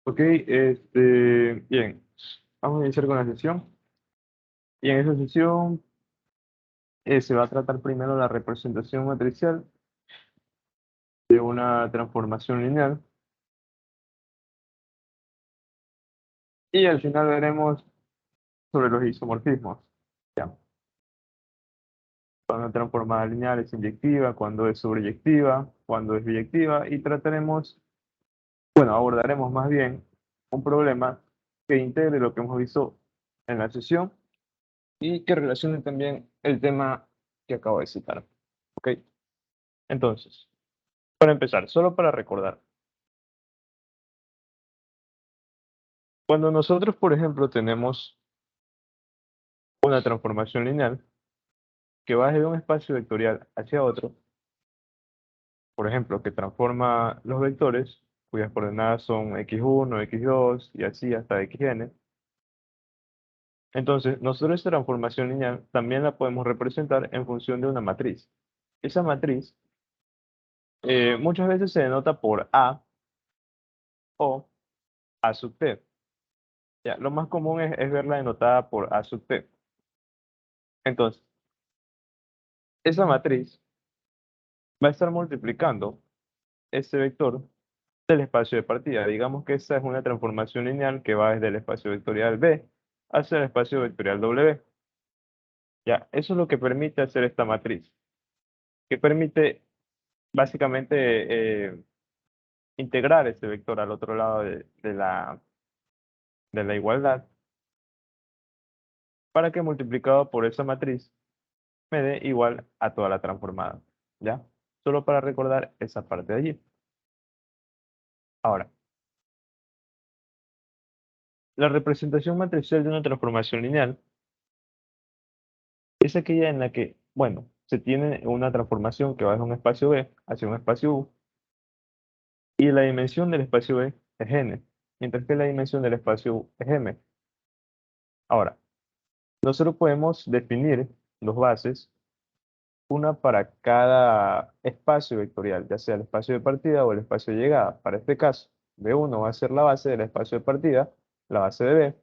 Ok, bien, vamos a iniciar con la sesión. Y en esta sesión se va a tratar primero la representación matricial de una transformación lineal y al final veremos sobre los isomorfismos. Ya, cuando una transformada lineal es inyectiva, cuando es sobreyectiva, cuando es biyectiva y trataremos, bueno, abordaremos más bien un problema que integre lo que hemos visto en la sesión y que relacione también el tema que acabo de citar. Ok, entonces. Para empezar, solo para recordar, cuando nosotros, por ejemplo, tenemos una transformación lineal que va desde un espacio vectorial hacia otro, por ejemplo, que transforma los vectores, cuyas coordenadas son x1, x2 y así hasta xn, entonces nosotros esta transformación lineal también la podemos representar en función de una matriz. Esa matriz muchas veces se denota por A o A sub t. Ya, lo más común es verla denotada por A sub t. Entonces, esa matriz va a estar multiplicando ese vector del espacio de partida. Digamos que esta es una transformación lineal que va desde el espacio vectorial B hacia el espacio vectorial W. Ya, eso es lo que permite hacer esta matriz, que permite básicamente integrar ese vector al otro lado de la igualdad para que multiplicado por esa matriz me dé igual a toda la transformada. ¿Ya? Solo para recordar esa parte de allí. Ahora, la representación matricial de una transformación lineal es aquella en la que, bueno, se tiene una transformación que va de un espacio B hacia un espacio U y la dimensión del espacio B es n, mientras que la dimensión del espacio U es m. Ahora, nosotros podemos definir dos bases, una para cada espacio vectorial, ya sea el espacio de partida o el espacio de llegada. Para este caso, B1 va a ser la base del espacio de partida, la base de B,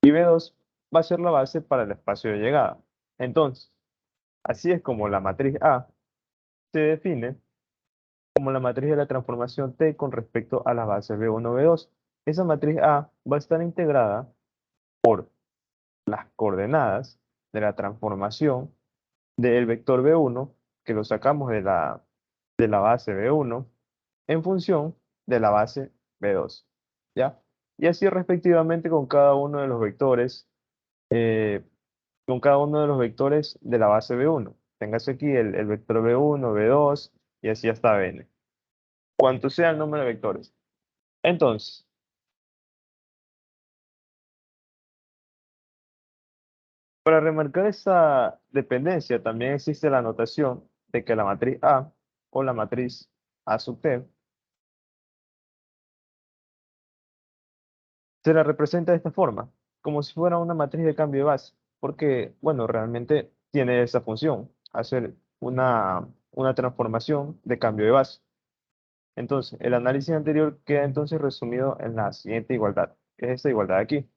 y B2 va a ser la base para el espacio de llegada. Entonces, así es como la matriz A se define como la matriz de la transformación T con respecto a las bases B1, B2. Esa matriz A va a estar integrada por las coordenadas de la transformación del vector B1, que lo sacamos de la base B1, en función de la base B2. ¿Ya? Y así respectivamente con cada uno de los vectores, eh, con cada uno de los vectores de la base B1. Téngase aquí el vector B1, B2 y así hasta Bn. Cuanto sea el número de vectores. Entonces, para remarcar esa dependencia, también existe la notación de que la matriz A o la matriz A sub T se la representa de esta forma, como si fuera una matriz de cambio de base, porque, bueno, realmente tiene esa función, hacer una transformación de cambio de base. Entonces, el análisis anterior queda entonces resumido en la siguiente igualdad, que es esta igualdad de aquí.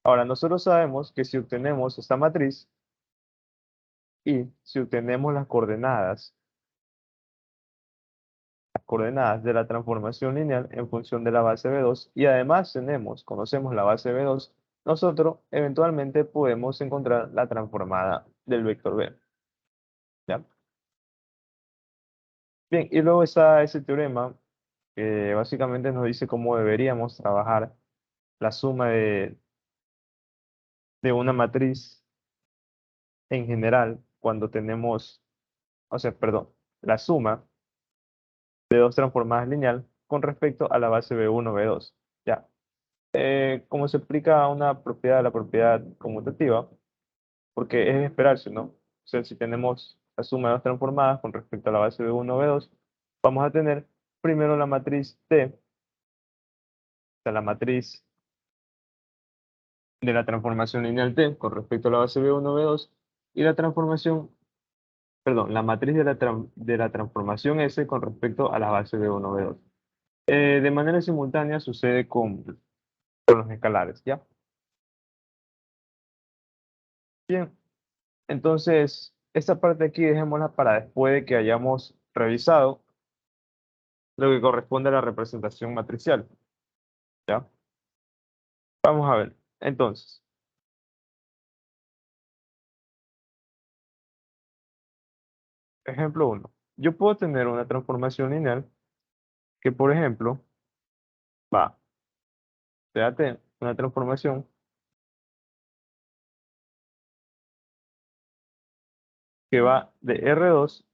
Ahora, nosotros sabemos que si obtenemos esta matriz y si obtenemos las coordenadas de la transformación lineal en función de la base B2 y además conocemos la base B2, nosotros eventualmente podemos encontrar la transformada del vector B. ¿Ya? Bien, y luego está ese teorema que básicamente nos dice cómo deberíamos trabajar la suma de una matriz en general cuando tenemos, o sea, perdón, la suma de dos transformadas lineal con respecto a la base B1, B2. Ya. Como se explica una propiedad, la propiedad conmutativa, porque es de esperarse, ¿no? O sea, si tenemos la suma de dos transformadas con respecto a la base B1, B2, vamos a tener primero la matriz T, o sea, la matriz de la transformación lineal T con respecto a la base B1, B2, y la transformación, perdón, la matriz de la transformación S con respecto a la base B1, B2. De manera simultánea sucede con los escalares, ¿ya? Bien, entonces esta parte aquí dejémosla para después de que hayamos revisado lo que corresponde a la representación matricial, ¿ya? Vamos a ver. Entonces, ejemplo uno. Yo puedo tener una transformación lineal que, por ejemplo, va, fíjate, una transformación que va de R2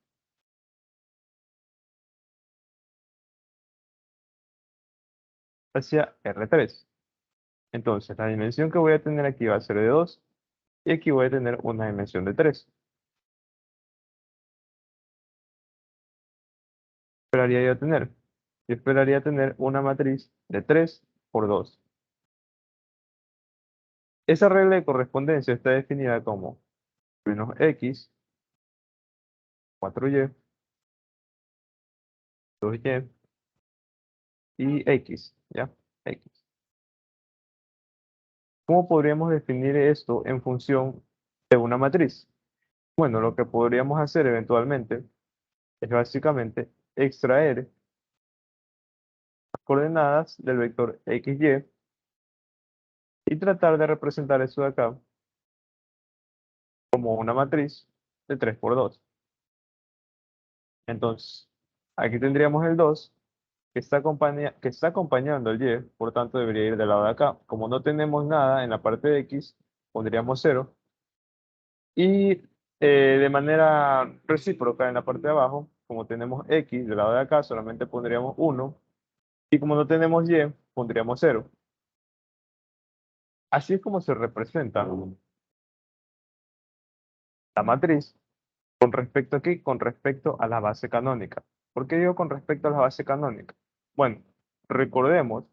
hacia R3. Entonces, la dimensión que voy a tener aquí va a ser de 2 y aquí voy a tener una dimensión de 3. Esperaría yo tener? Yo esperaría tener una matriz de 3 por 2. Esa regla de correspondencia está definida como menos x, 4y, 2y y x, ¿ya? X. ¿Cómo podríamos definir esto en función de una matriz? Bueno, lo que podríamos hacer eventualmente es básicamente extraer las coordenadas del vector xy y tratar de representar eso de acá como una matriz de 3 por 2. Entonces, aquí tendríamos el 2 que está acompañando el y, por tanto debería ir del lado de acá. Como no tenemos nada en la parte de x, pondríamos 0. Y de manera recíproca en la parte de abajo, como tenemos x del lado de acá, solamente pondríamos 1. Y como no tenemos y, pondríamos 0. Así es como se representa la matriz con respecto aquí, con respecto a la base canónica. ¿Por qué digo con respecto a la base canónica? Bueno, recordemos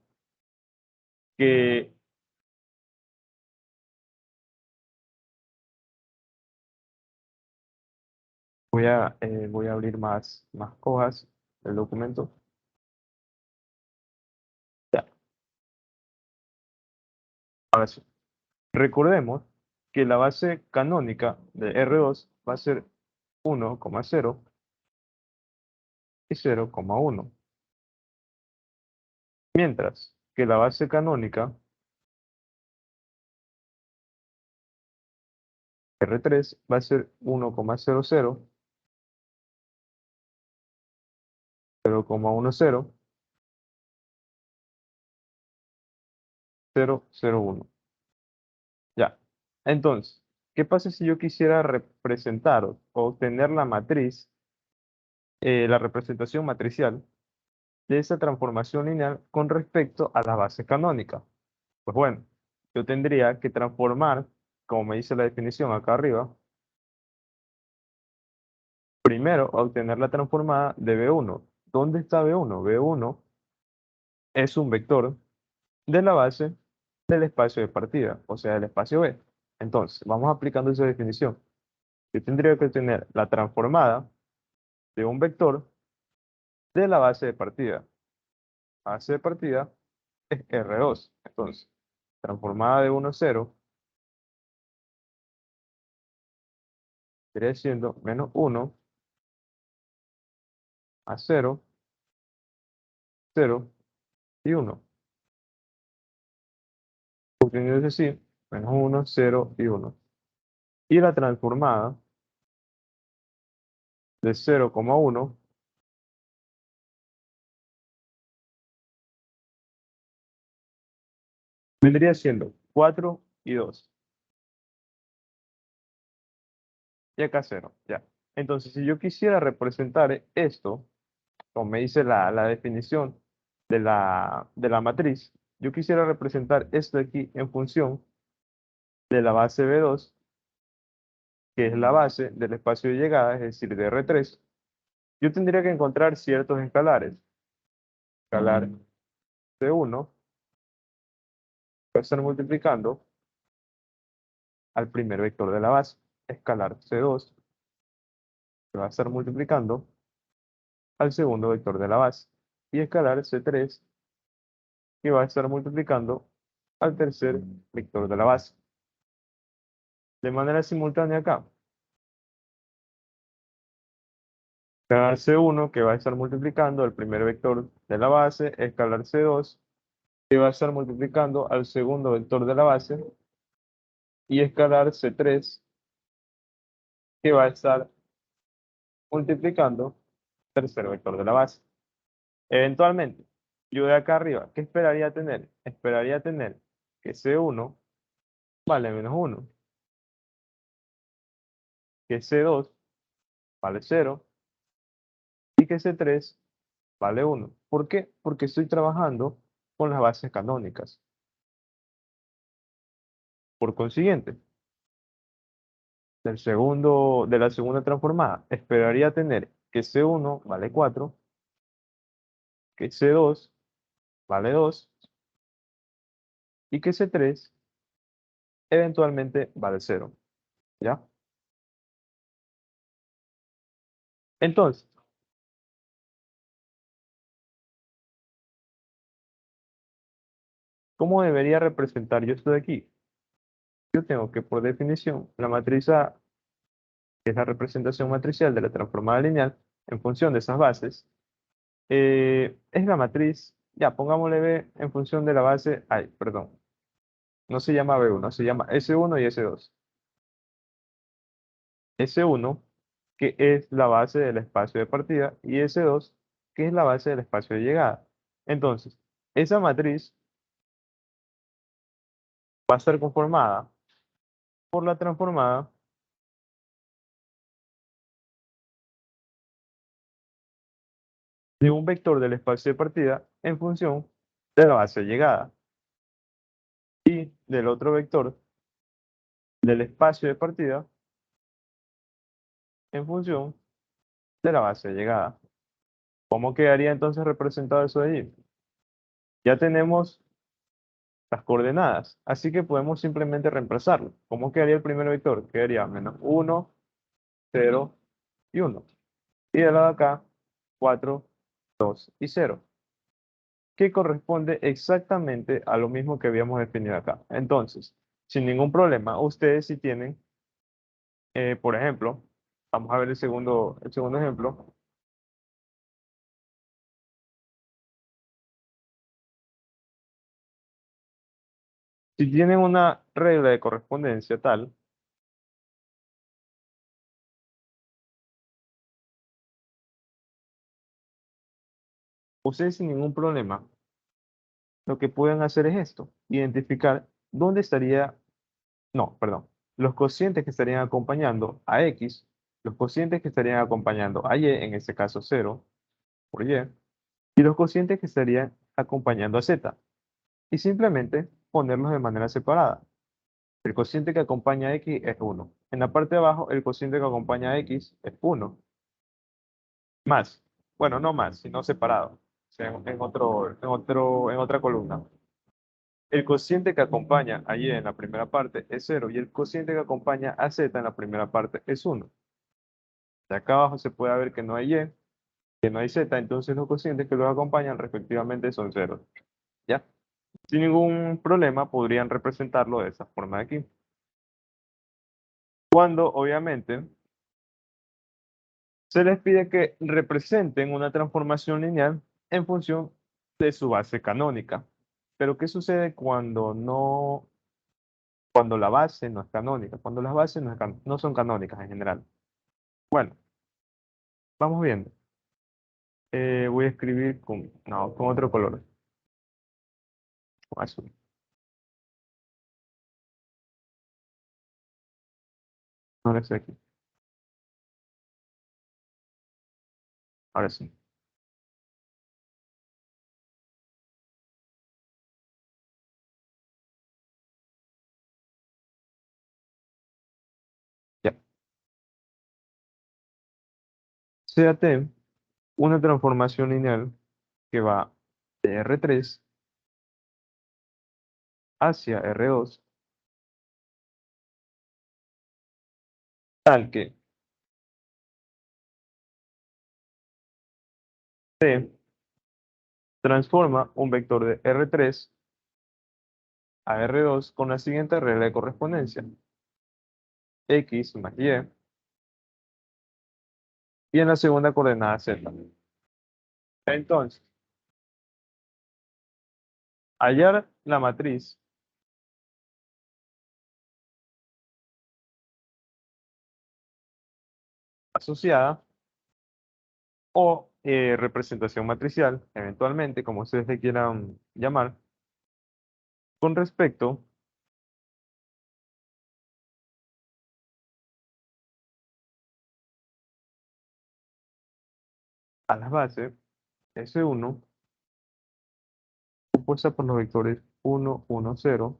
que voy a abrir más hojas del documento. Ya, ahora sí. Recordemos que la base canónica de R2 va a ser 1,0 y 0,1. Mientras que la base canónica R3 va a ser 1,00, 0,10, 0,01. Ya. Entonces, ¿qué pasa si yo quisiera representar o obtener la matriz, la representación matricial de esa transformación lineal con respecto a la base canónica? Pues bueno, yo tendría que transformar, como me dice la definición acá arriba, primero obtener la transformada de B1. ¿Dónde está B1? B1 es un vector de la base del espacio de partida, o sea, del espacio B. Entonces, vamos aplicando esa definición. Yo tendría que obtener la transformada de un vector de la base de partida. Base de partida es R2. Entonces, transformada de 1 a 0 sería siendo menos 1 a 0, 0 y 1. Obteniendo así, menos 1, 0 y 1. Y la transformada de 0,1 vendría siendo 4 y 2. Y acá 0, ya. Entonces, si yo quisiera representar esto, como me dice la definición de la matriz, yo quisiera representar esto aquí en función de la base B2, que es la base del espacio de llegada, es decir, de R3, yo tendría que encontrar ciertos escalares. Escalar C1 va a estar multiplicando al primer vector de la base. Escalar C2 va a estar multiplicando al segundo vector de la base. y escalar C3, que va a estar multiplicando al tercer vector de la base. De manera simultánea acá, escalar C1, que va a estar multiplicando al primer vector de la base, escalar C2, que va a estar multiplicando al segundo vector de la base, y escalar C3, que va a estar multiplicando al tercer vector de la base. Eventualmente, yo de acá arriba, ¿qué esperaría tener? Esperaría tener que C1 vale -1, que C2 vale 0 y que C3 vale 1. ¿Por qué? Porque estoy trabajando con las bases canónicas. Por consiguiente, de la segunda transformada, esperaría tener que C1 vale 4, que C2 vale 2 y que C3 eventualmente vale 0. ¿Ya? Entonces, ¿cómo debería representar yo esto de aquí? Yo tengo que, por definición, la matriz A, que es la representación matricial de la transformada lineal en función de esas bases, es la matriz, ya, pongámosle B en función de la base, ay, perdón, no se llama B1, se llama S1 y S2. S1, que es la base del espacio de partida, y S2, que es la base del espacio de llegada. Entonces, esa matriz va a estar conformada por la transformada de un vector del espacio de partida en función de la base de llegada y del otro vector del espacio de partida en función de la base de llegada. ¿Cómo quedaría entonces representado eso de allí? Ya tenemos las coordenadas, así que podemos simplemente reemplazarlo. ¿Cómo quedaría el primer vector? Quedaría -1, 0 y 1. Y de lado de acá, 4, 2 y 0, que corresponde exactamente a lo mismo que habíamos definido acá. Entonces, sin ningún problema, ustedes si tienen, por ejemplo, vamos a ver el segundo ejemplo. Si tienen una regla de correspondencia tal, ustedes sin ningún problema, lo que pueden hacer es esto, identificar dónde estaría, no, perdón, los cocientes que estarían acompañando a X, los cocientes que estarían acompañando a Y, en este caso 0 por Y, y los cocientes que estarían acompañando a Z, y simplemente ponerlos de manera separada. El cociente que acompaña a X es 1. En la parte de abajo, el cociente que acompaña a X es 1. Más. Bueno, no más, sino separado. O sea, en otra columna. El cociente que acompaña a Y en la primera parte es 0 y el cociente que acompaña a Z en la primera parte es 1. De acá abajo se puede ver que no hay Y, que no hay Z, entonces los cocientes que los acompañan respectivamente son 0. ¿Ya? Sin ningún problema podrían representarlo de esa forma de aquí. Cuando obviamente se les pide que representen una transformación lineal en función de su base canónica. Pero ¿qué sucede cuando la base no es canónica? Cuando las bases no son canónicas en general. Bueno, vamos viendo. Voy a escribir no, con otro color, con azul. Ahora sí aquí. Ahora sí. Ya. CAT, una transformación lineal que va de R3 hacia R2, tal que C Transforma un vector de R3 a R2 con la siguiente regla de correspondencia. X más y en la segunda coordenada Z. Entonces, hallar la matriz asociada o representación matricial, eventualmente, como ustedes le quieran llamar, con respecto a las bases S1 compuesta por los vectores 1, 1, 0,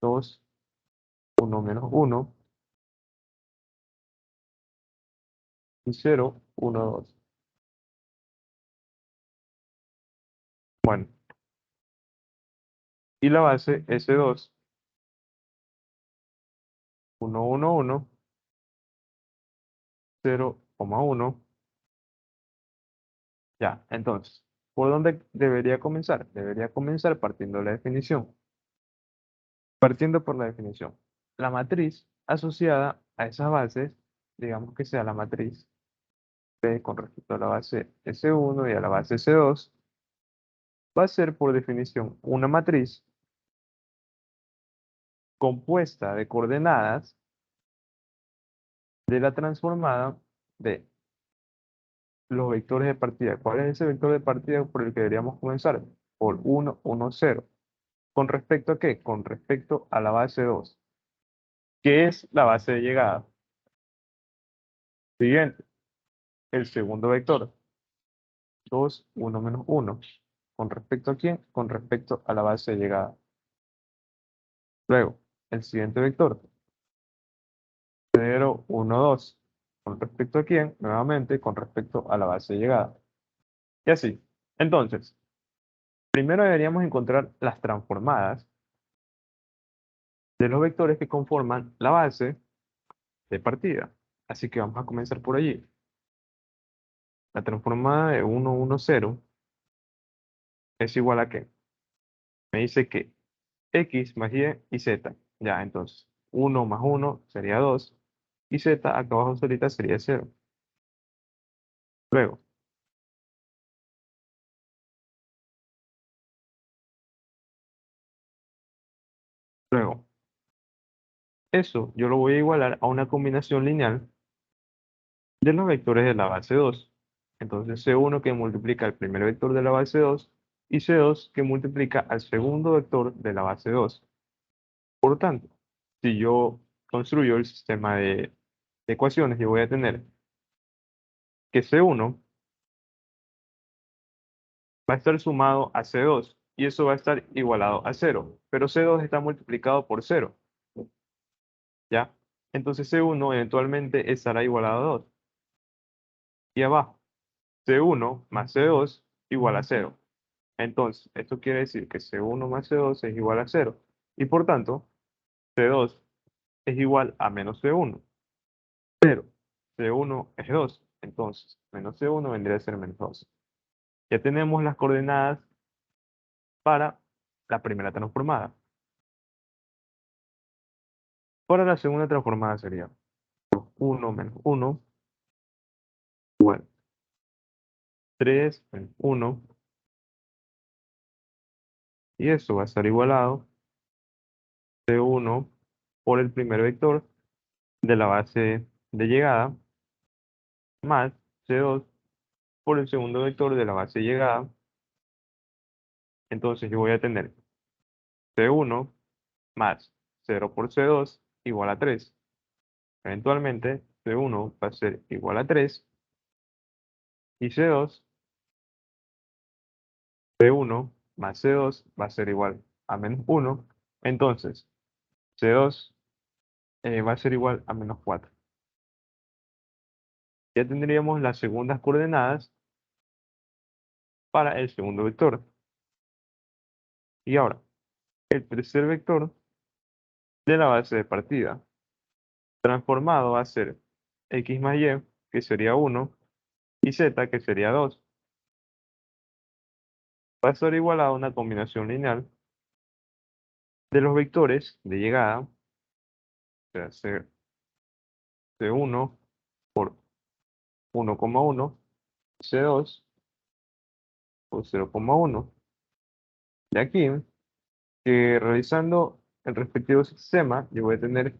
2, 1, menos 1 y 0, 1, 2. Bueno, y la base S2, 1, 1, 1, 0, 1. Ya, entonces, ¿por dónde debería comenzar? Debería comenzar partiendo de la definición. Partiendo por la definición. La matriz asociada a esas bases, digamos que sea la matriz P con respecto a la base S1 y a la base S2, va a ser por definición una matriz compuesta de coordenadas de la transformada de los vectores de partida. ¿Cuál es ese vector de partida por el que deberíamos comenzar? Por 1, 1, 0. ¿Con respecto a qué? Con respecto a la base 2, que es la base de llegada. Siguiente, el segundo vector, 2, 1, menos 1. ¿Con respecto a quién? Con respecto a la base de llegada. Luego, el siguiente vector, 0, 1, 2. ¿Con respecto a quién? Nuevamente, con respecto a la base de llegada. Y así. Entonces, primero deberíamos encontrar las transformadas de los vectores que conforman la base de partida. Así que vamos a comenzar por allí. La transformada de 1, 1, 0 es igual a ¿qué? Me dice que x más y z. Ya, entonces, 1 más 1 sería 2 y z acá abajo solita sería 0. Luego, luego, eso yo lo voy a igualar a una combinación lineal de los vectores de la base 2. Entonces, C1 que multiplica el primer vector de la base 2 y C2 que multiplica al segundo vector de la base 2. Por lo tanto, si yo construyo el sistema de ecuaciones, yo voy a tener que C1 va a estar sumado a C2 y eso va a estar igualado a 0, pero C2 está multiplicado por 0, ¿ya? Entonces C1 eventualmente estará igualado a 2. Y abajo, C1 más C2 igual a 0. Entonces, esto quiere decir que C1 más C2 es igual a 0. Y por tanto, C2 es igual a menos C1. Pero C1 es 2. Entonces, menos C1 vendría a ser menos 2. Ya tenemos las coordenadas para la primera transformada. Para la segunda transformada sería 1 menos 1, igual 3 menos 1, y eso va a estar igualado C1 por el primer vector de la base de llegada, más C2 por el segundo vector de la base de llegada. Entonces yo voy a tener C1 más 0 por C2 igual a 3. Eventualmente, C1 va a ser igual a 3 y C1 más C2 va a ser igual a menos 1. Entonces, C2 va a ser igual a menos 4. Ya tendríamos las segundas coordenadas para el segundo vector. Y ahora, el tercer vector de la base de partida transformado va a ser x más y que sería 1, y z, que sería 2. Va a ser igual a una combinación lineal de los vectores de llegada, o sea, C1 por 1,1, C2 por 0,1. De aquí, que realizando el respectivo sistema, yo voy a tener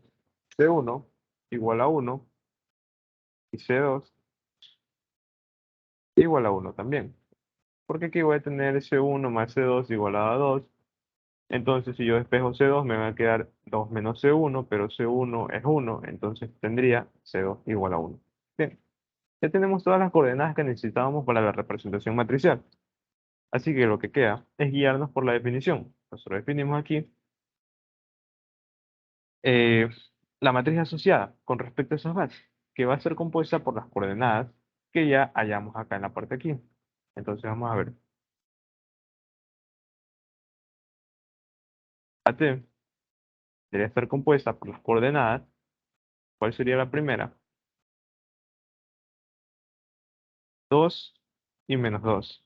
C1 igual a 1 y C2 igual a 1 también. Porque aquí voy a tener C1 más C2 igual a 2. Entonces, si yo despejo C2, me va a quedar 2 menos C1, pero C1 es 1, entonces tendría C2 igual a 1. Bien, ya tenemos todas las coordenadas que necesitábamos para la representación matricial. Así que lo que queda es guiarnos por la definición. Nosotros definimos aquí eh, la matriz asociada con respecto a esas bases, que va a ser compuesta por las coordenadas que ya hallamos acá en la parte aquí. Entonces vamos a ver. AT debería estar compuesta por las coordenadas. ¿Cuál sería la primera? 2 y menos 2.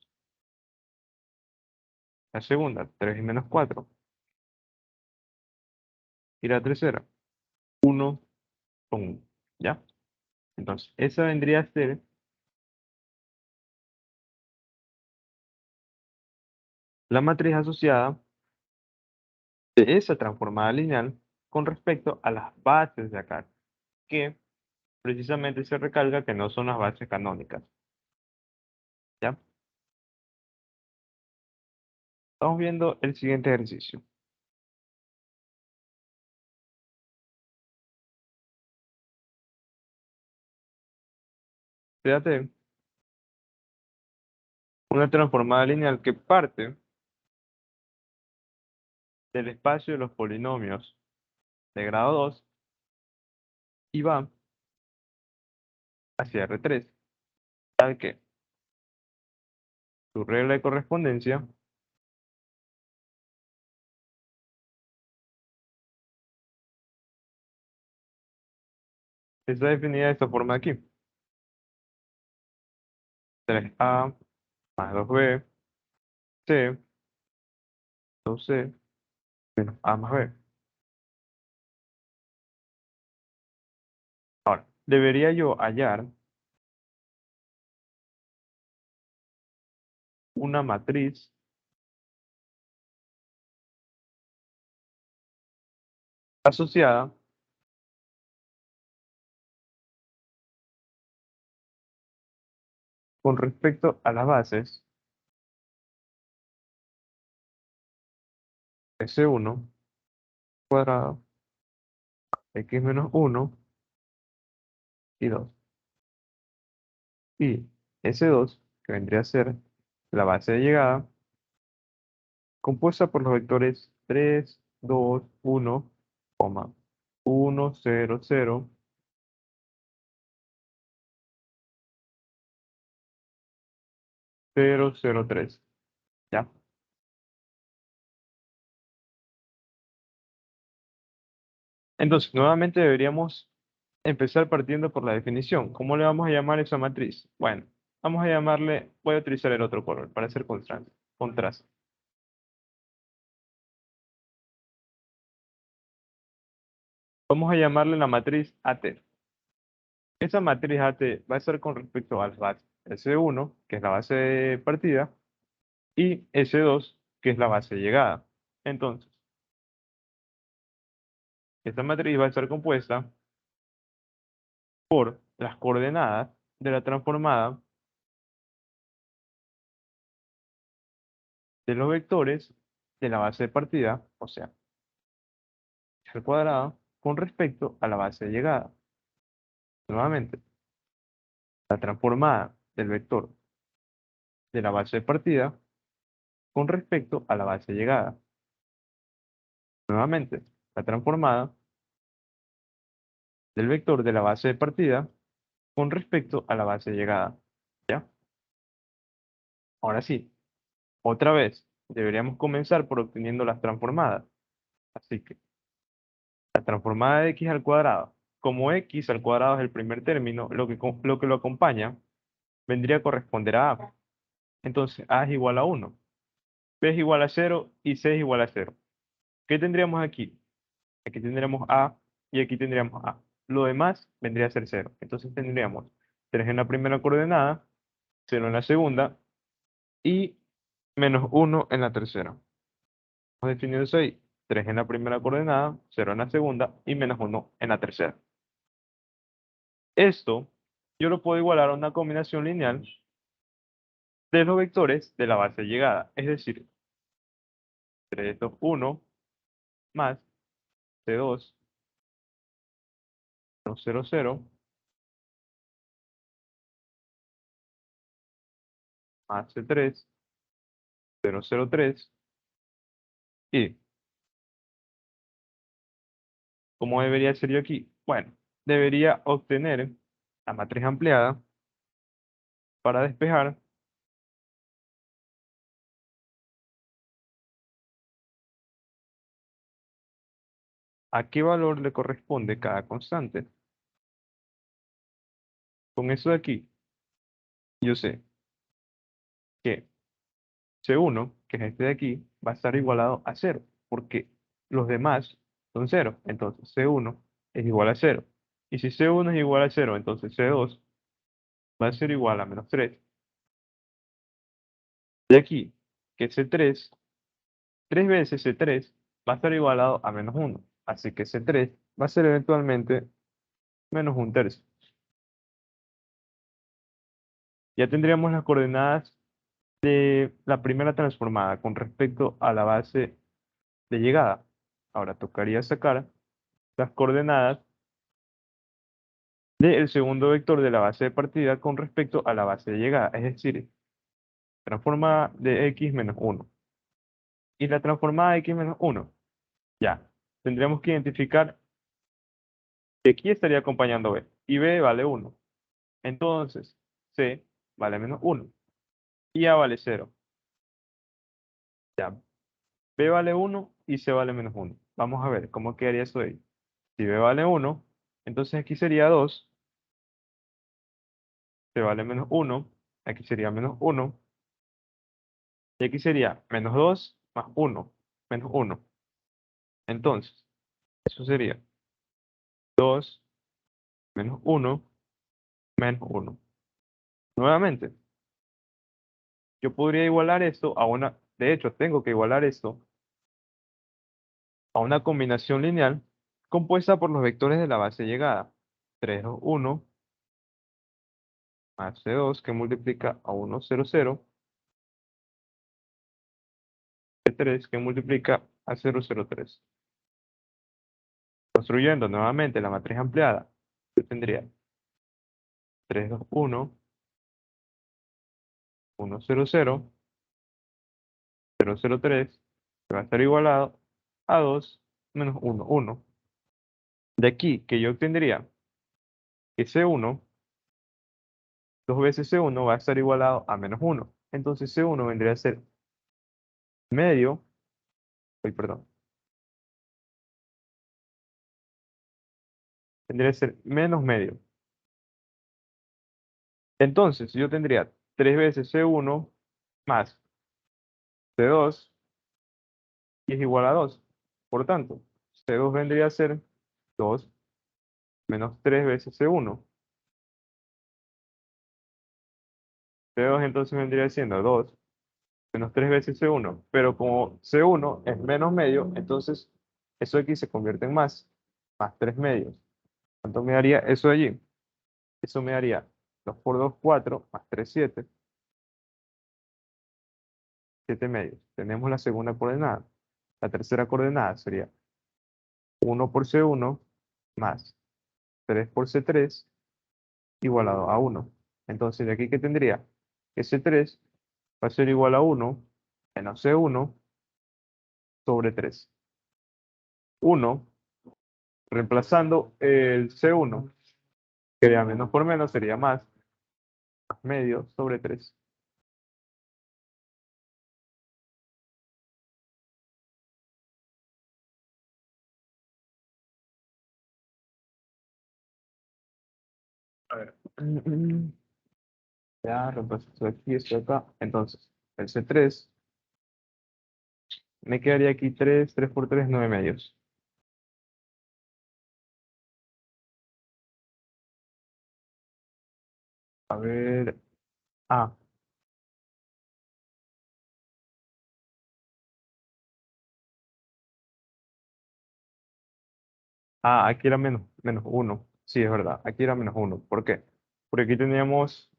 La segunda, 3 y menos 4. Y la tercera, 1 con 1. ¿Ya? Entonces, esa vendría a ser la matriz asociada de esa transformada lineal con respecto a las bases de acá, que precisamente se recalca que no son las bases canónicas. ¿Ya? Estamos viendo el siguiente ejercicio. Fíjate, una transformada lineal que parte del espacio de los polinomios de grado 2 y va hacia R3. ¿Sabe qué? Su regla de correspondencia está definida de esta forma aquí. 3a más 2b, c, 2c, menos a más b. Ahora, debería yo hallar una matriz asociada con respecto a las bases S1 cuadrado, x menos 1 y 2. Y S2, que vendría a ser la base de llegada, compuesta por los vectores 3, 2, 1, 1, 0, 0, 0, 0, 3. ¿Ya? Entonces, nuevamente deberíamos empezar partiendo por la definición. ¿Cómo le vamos a llamar a esa matriz? Bueno, vamos a llamarle, voy a utilizar el otro color para hacer contraste. Contraste. Vamos a llamarle la matriz AT. Esa matriz AT va a ser con respecto a las bases S1, que es la base de partida, y S2, que es la base de llegada. Entonces, esta matriz va a estar compuesta por las coordenadas de la transformada de los vectores de la base de partida, o sea, al cuadrado, con respecto a la base de llegada. Nuevamente, la transformada del vector de la base de partida con respecto a la base de llegada. Nuevamente, la transformada del vector de la base de partida con respecto a la base de llegada. ¿Ya? Ahora sí, otra vez, deberíamos comenzar por obteniendo las transformadas. Así que la transformada de x al cuadrado como x al cuadrado es el primer término, lo que lo acompaña vendría a corresponder a a. Entonces, a es igual a 1, b es igual a 0 y c es igual a 0. ¿Qué tendríamos aquí? Aquí tendríamos a y aquí tendríamos a. Lo demás vendría a ser 0. Entonces tendríamos 3 en la primera coordenada, 0 en la segunda y menos 1 en la tercera. Vamos definiendo eso ahí. 3 en la primera coordenada, 0 en la segunda y menos 1 en la tercera. Esto yo lo puedo igualar a una combinación lineal de los vectores de la base de llegada. Es decir, 3, 2, 1 más C2, 1, 0, 0 más C3, 0, 0, 3 y ¿cómo debería ser yo aquí? Bueno, debería obtener la matriz ampliada para despejar a qué valor le corresponde cada constante. Con eso de aquí, yo sé que C1, que es este de aquí, va a estar igualado a 0, porque los demás son 0. Entonces C1 es igual a 0. Y si C1 es igual a 0, entonces C2 va a ser igual a menos 3. De aquí, que C3, 3 veces C3 va a estar igualado a menos 1. Así que C3 va a ser eventualmente menos un tercio. Ya tendríamos las coordenadas de la primera transformada con respecto a la base de llegada. Ahora tocaría sacar las coordenadas del segundo vector de la base de partida con respecto a la base de llegada, es decir, transformada de x menos 1. Y la transformada de x menos 1, ya, tendríamos que identificar que aquí estaría acompañando b, y b vale 1. Entonces, c vale menos 1, y a vale 0. Ya, b vale 1 y c vale menos 1. Vamos a ver cómo quedaría eso de ahí. Si b vale 1, entonces aquí sería 2, c vale menos 1, aquí sería menos 1, y aquí sería menos 2 más 1, menos 1. Entonces, eso sería 2 menos 1 menos 1. Nuevamente, yo podría igualar esto a una, de hecho, tengo que igualar esto a una combinación lineal compuesta por los vectores de la base de llegada. 3, 2, 1 más C2 que multiplica a 1, 0, 0, C3 que multiplica a 0, 0, 3. Construyendo nuevamente la matriz ampliada, yo tendría 3, 2, 1, 1, 0, 0, 0, 0, 3, que va a estar igualado a 2 menos 1, 1. De aquí que yo obtendría que C1, 2 veces C1 va a estar igualado a menos 1. Entonces C1 vendría a ser medio, perdón, vendría a ser menos medio. Entonces yo tendría 3 veces C1 más C2 y es igual a 2. Por tanto, C2 vendría a ser 2 menos 3 veces C1. C2 entonces vendría siendo 2 menos 3 veces C1. Pero como C1 es menos medio, entonces eso aquí se convierte en más 3 medios. ¿Cuánto me daría eso de allí? Eso me daría 2 por 2, 4, más 3, 7, 7 medios. Tenemos la segunda coordenada. La tercera coordenada sería 1 por C1 más 3 por C3 igualado a 1. Entonces, de aquí que tendría que C3 va a ser igual a 1 menos C1 sobre 3. 1, reemplazando el C1, que sería menos por menos, sería más medio sobre 3. Ya, reemplazo esto de aquí, esto de acá. Entonces, el C3, me quedaría aquí 3 por 3 9 medios. A ver, ah, aquí era menos uno. Sí, es verdad, aquí era menos uno. ¿Por qué? Porque aquí teníamos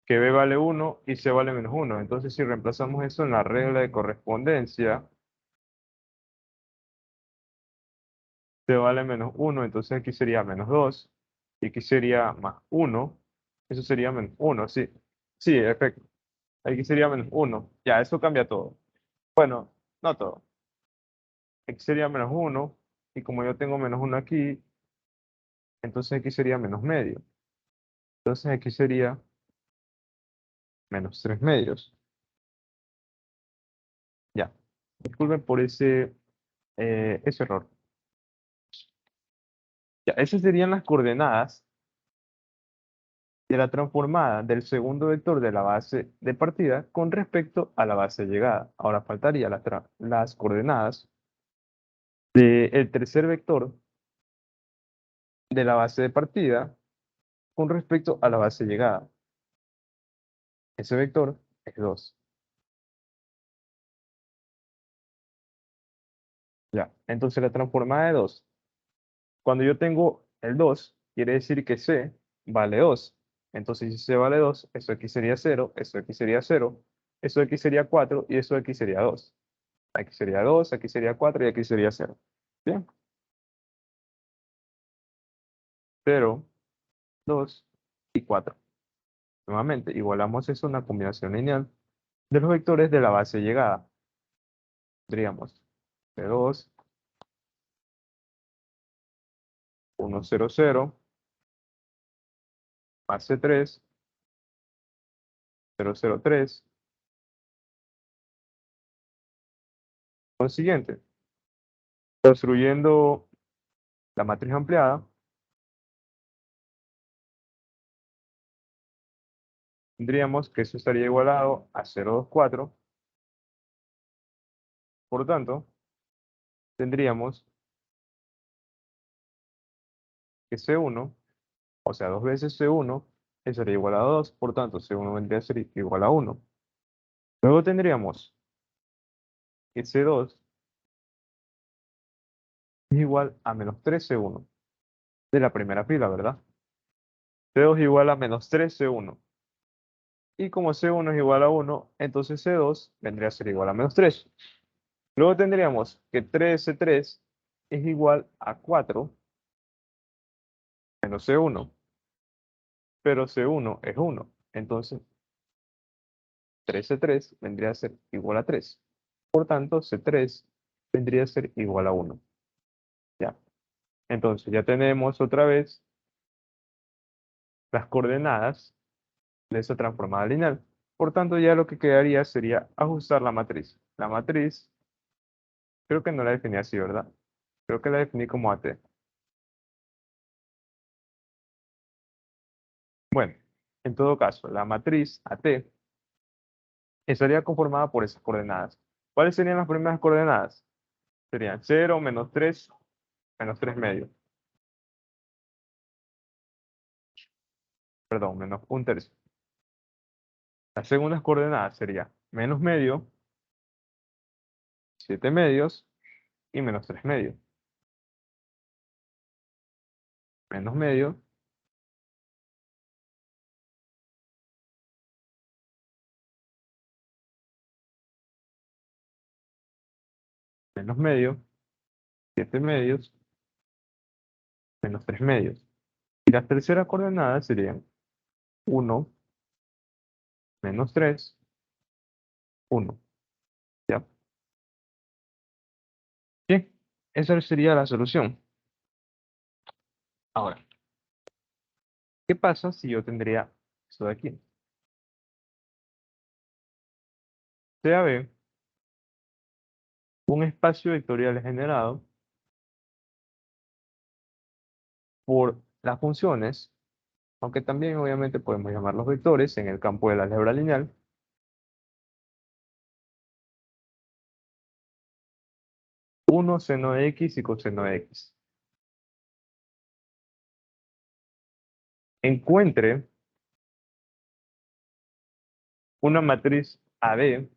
que B vale uno y C vale menos uno. Entonces, si reemplazamos eso en la regla de correspondencia, C vale menos uno, entonces aquí sería menos 2 y aquí sería más uno. Eso sería menos uno, sí. Sí, efecto. Aquí sería menos uno. Ya, eso cambia todo. Bueno, no todo. Aquí sería menos uno y como yo tengo menos uno aquí, entonces aquí sería menos medio. Entonces aquí sería menos 3 medios. Ya. Disculpen por ese error. Ya, esas serían las coordenadas de la transformada del segundo vector de la base de partida con respecto a la base de llegada. Ahora faltaría las coordenadas del tercer vector de la base de partida con respecto a la base de llegada. Ese vector es 2. Ya. Entonces la transformada de 2. Cuando yo tengo el 2 quiere decir que C vale 2. Entonces, si C vale 2, eso aquí sería cero, eso aquí sería cero, eso aquí sería 4 y eso aquí sería 2. Aquí sería 2, aquí sería 4 y aquí sería cero. Bien, cero, 2 y 4. Nuevamente, igualamos eso a una combinación lineal de los vectores de la base de llegada. Tendríamos C2, 1, 0, 0, más C3, 0, 0, 3. Consiguiente, construyendo la matriz ampliada, tendríamos que eso estaría igualado a 0, 2, 4. Por lo tanto, tendríamos que C1, o sea, 2 veces C1, eso sería igual a 2. Por tanto, C1 vendría a ser igual a 1. Luego tendríamos que C2 es igual a menos 3 C1 de la primera fila, ¿verdad? C2 es igual a menos 3 C1. Y como C1 es igual a 1, entonces C2 vendría a ser igual a menos 3. Luego tendríamos que 3C3 es igual a 4 menos C1, pero C1 es 1. Entonces 3C3 vendría a ser igual a 3. Por tanto, C3 vendría a ser igual a 1. Ya. Entonces ya tenemos otra vez las coordenadas de esa transformada lineal. Por tanto, ya lo que quedaría sería ajustar la matriz. La matriz, creo que no la definí así, ¿verdad? Creo que la definí como AT. Bueno, en todo caso, la matriz AT estaría conformada por esas coordenadas. ¿Cuáles serían las primeras coordenadas? Serían 0, menos 3 medios. Perdón, menos un tercio. Las segundas coordenadas serían menos medio, 7 medios y menos 3 medios. Menos medio, menos medio, 7 medios, menos 3 medios. Y las terceras coordenadas serían 1, menos 3, 1. ¿Ya? Bien, esa sería la solución. Ahora, ¿qué pasa si yo tendría esto de aquí? Sea B, un espacio vectorial generado por las funciones, aunque también obviamente podemos llamar los vectores en el campo del álgebra lineal. Uno seno de x y coseno de x. Encuentre una matriz AB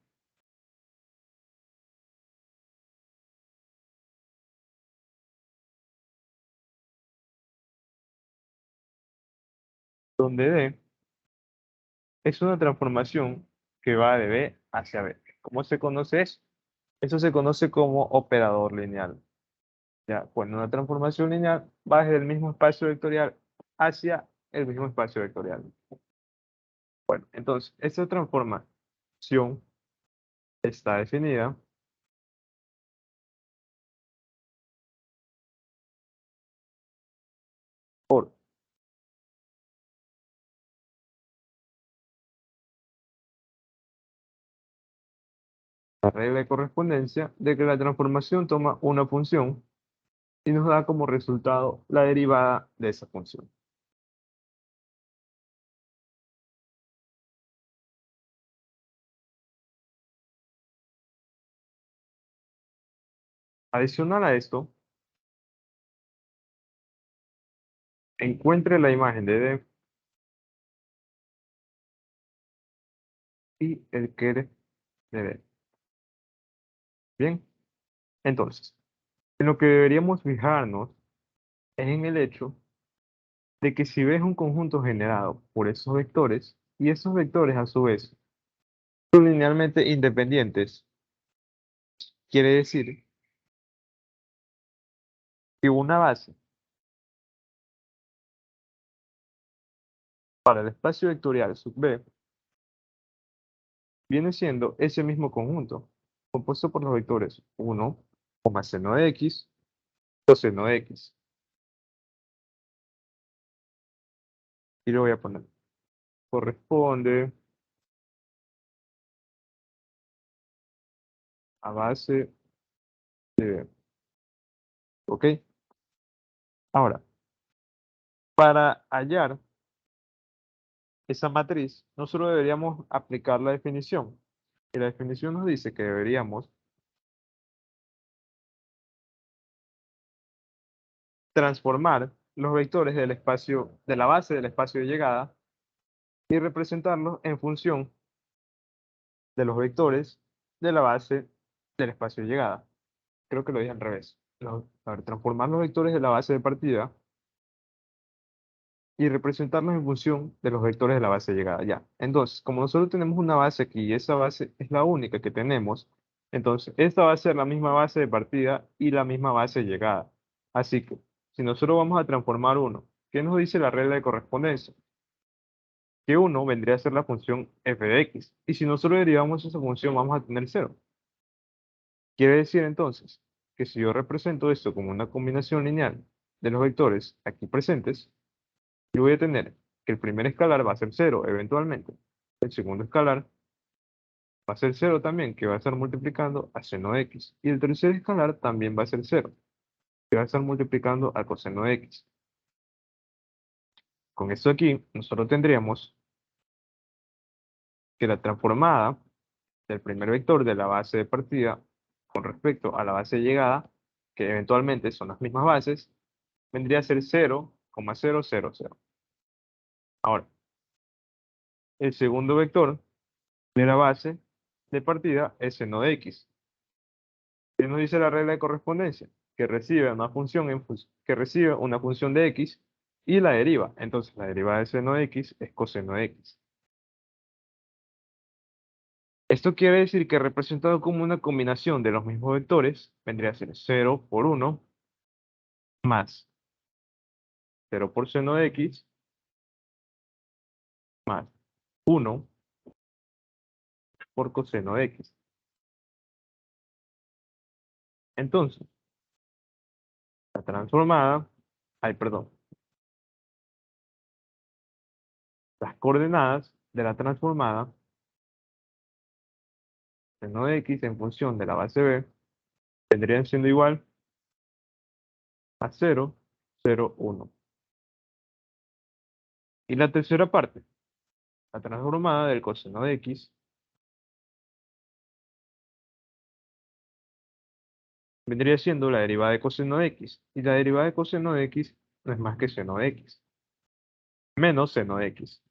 donde D es una transformación que va de B hacia B. ¿Cómo se conoce eso? Eso se conoce como operador lineal. Ya, cuando una transformación lineal va desde el mismo espacio vectorial hacia el mismo espacio vectorial. Bueno, entonces, esta transformación está definida por la regla de correspondencia de que la transformación toma una función y nos da como resultado la derivada de esa función. Adicional a esto, encuentre la imagen de D y el ker de D. Bien, entonces, en lo que deberíamos fijarnos es en el hecho de que si ves un conjunto generado por esos vectores, y esos vectores a su vez son linealmente independientes, quiere decir que una base para el espacio vectorial sub B viene siendo ese mismo conjunto, compuesto por los vectores 1, seno de x, coseno de x. Y lo voy a poner. Corresponde a base de B. ¿Ok? Ahora, para hallar esa matriz, nosotros deberíamos aplicar la definición. Y la definición nos dice que deberíamos transformar los vectores del espacio, de la base del espacio de llegada y representarlos en función de los vectores de la base del espacio de llegada. Creo que lo dije al revés. A ver, transformar los vectores de la base de partida y representarlos en función de los vectores de la base de llegada. Ya. Entonces, como nosotros tenemos una base aquí y esa base es la única que tenemos, entonces esta va a ser la misma base de partida y la misma base de llegada. Así que, si nosotros vamos a transformar uno, ¿qué nos dice la regla de correspondencia? Que uno vendría a ser la función f de x. Y si nosotros derivamos esa función, vamos a tener cero. Quiere decir entonces que si yo represento esto como una combinación lineal de los vectores aquí presentes, yo voy a tener que el primer escalar va a ser cero eventualmente. El segundo escalar va a ser cero también, que va a estar multiplicando a seno de x. Y el tercer escalar también va a ser cero, que va a estar multiplicando a coseno de x. Con esto aquí, nosotros tendríamos que la transformada del primer vector de la base de partida con respecto a la base de llegada, que eventualmente son las mismas bases, vendría a ser 0,000. Ahora, el segundo vector de la base de partida es seno de x. ¿Qué nos dice la regla de correspondencia? Que recibe una función, que recibe una función de x y la deriva. Entonces, la derivada de seno de x es coseno de x. Esto quiere decir que representado como una combinación de los mismos vectores, vendría a ser 0 por 1 más 0 por seno de x más 1 por coseno de x. Entonces, la transformada, ay, perdón, las coordenadas de la transformada seno de x en función de la base b vendrían siendo igual a 0, 0, 1. Y la tercera parte, la transformada del coseno de x, vendría siendo la derivada de coseno de x. Y la derivada de coseno de x no es más que seno de x, menos seno de x.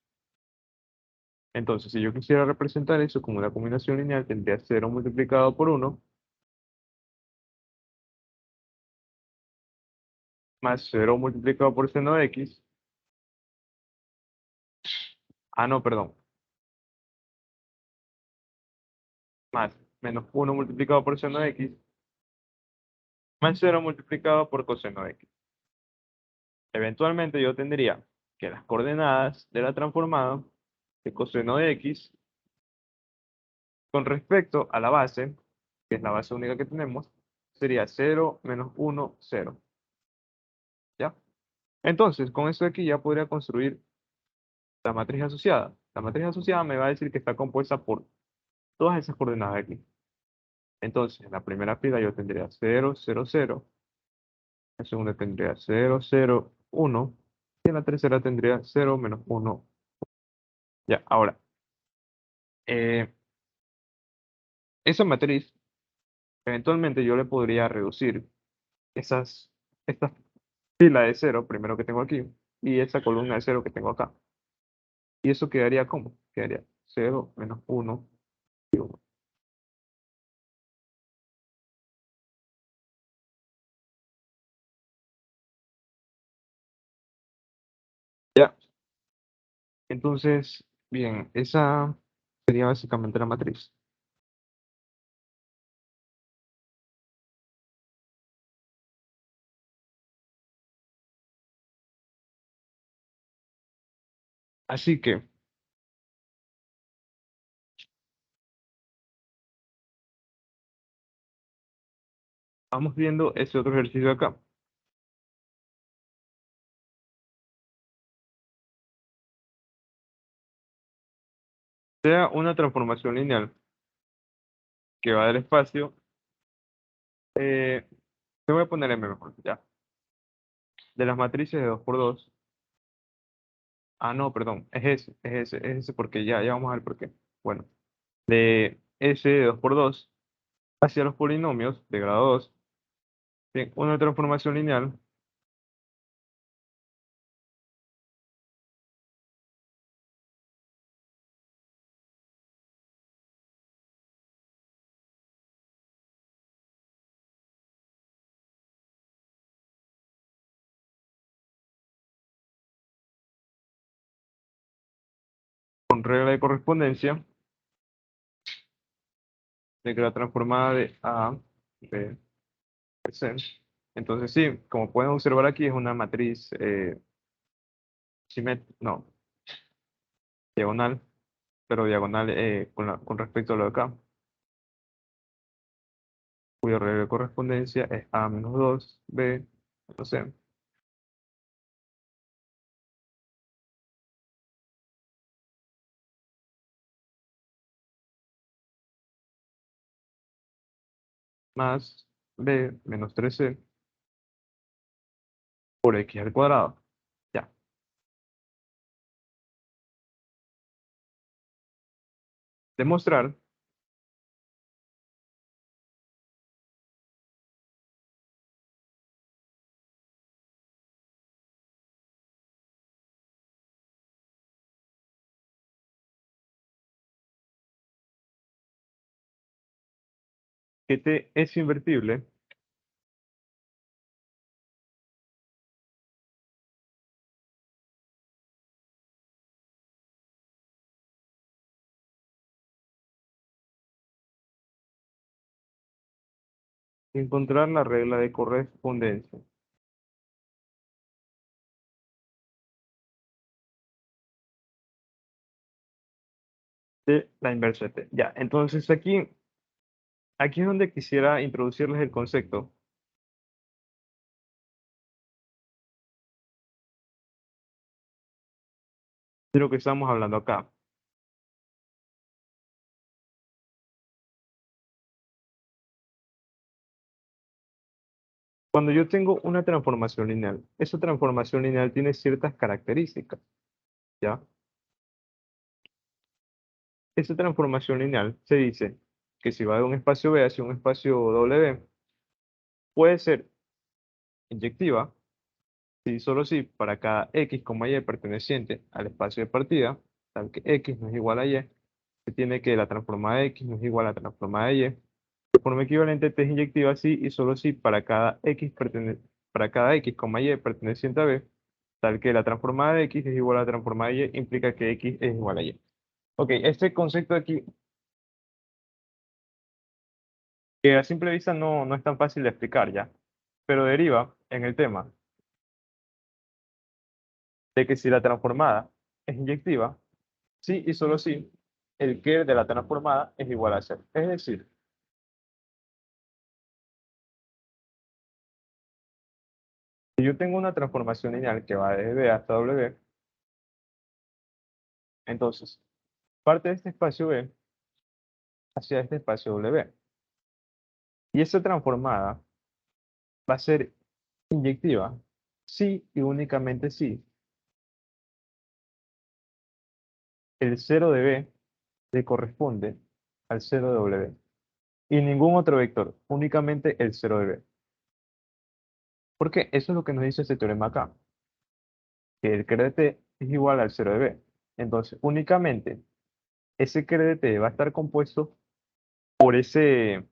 Entonces, si yo quisiera representar eso como una combinación lineal, tendría cero multiplicado por uno más cero multiplicado por seno de x. Ah, no, perdón. Más menos uno multiplicado por seno de x, más cero multiplicado por coseno de x. Eventualmente yo tendría que las coordenadas de la transformada de coseno de x con respecto a la base, que es la base única que tenemos, sería cero menos uno cero. ¿Ya? Entonces, con esto de aquí ya podría construir la matriz asociada. La matriz asociada me va a decir que está compuesta por todas esas coordenadas de aquí. Entonces, en la primera fila yo tendría cero cero cero, en la segunda tendría cero cero uno y en la tercera tendría cero menos uno. Ya, ahora, eh, esa matriz, eventualmente yo le podría reducir esta fila de cero, primero que tengo aquí, y esa columna de cero que tengo acá. Y eso quedaría como, quedaría cero menos uno y 1. Ya, entonces, bien, esa sería básicamente la matriz. Así que, vamos viendo ese otro ejercicio acá. Sea una transformación lineal que va del espacio, te voy a poner M mejor, ya. De las matrices de 2 por 2. Ah, no, perdón, es ese porque ya vamos a ver por qué. Bueno, de S de 2 por 2 hacia los polinomios de grado 2, bien, una transformación lineal con regla de correspondencia de que la transformada de A, B, C. Entonces sí, como pueden observar aquí es una matriz no, diagonal, pero diagonal con respecto a lo de acá, cuya regla de correspondencia es A menos 2 B, menos C, más B menos 3C por X al cuadrado. Ya, demostrar que T es invertible y encontrar la regla de correspondencia de la inversa de T. Ya, entonces aquí es donde quisiera introducirles el concepto de lo que estamos hablando acá. Cuando yo tengo una transformación lineal, esa transformación lineal tiene ciertas características. ¿ya? Esa transformación lineal se dice que si va de un espacio B hacia un espacio W, puede ser inyectiva si y solo si para cada X, Y perteneciente al espacio de partida, tal que X no es igual a Y, se tiene que la transformada de X no es igual a la transformada de Y. De forma equivalente, T es inyectiva si y solo si para cada X, Y perteneciente a B, tal que la transformada de X es igual a la transformada de Y, implica que X es igual a Y. Ok, este concepto aquí, que a simple vista no es tan fácil de explicar ya, pero deriva en el tema de que si la transformada es inyectiva, sí y solo si el que de la transformada es igual a cero. Es decir, si yo tengo una transformación lineal que va de B hasta W, entonces parte de este espacio B hacia este espacio W. Y esa transformada va a ser inyectiva si y únicamente si el cero de B le corresponde al cero de W. Y ningún otro vector, únicamente el cero de B. Porque eso es lo que nos dice este teorema acá, que el cr de t es igual al cero de B. Entonces, únicamente ese cr de t va a estar compuesto por ese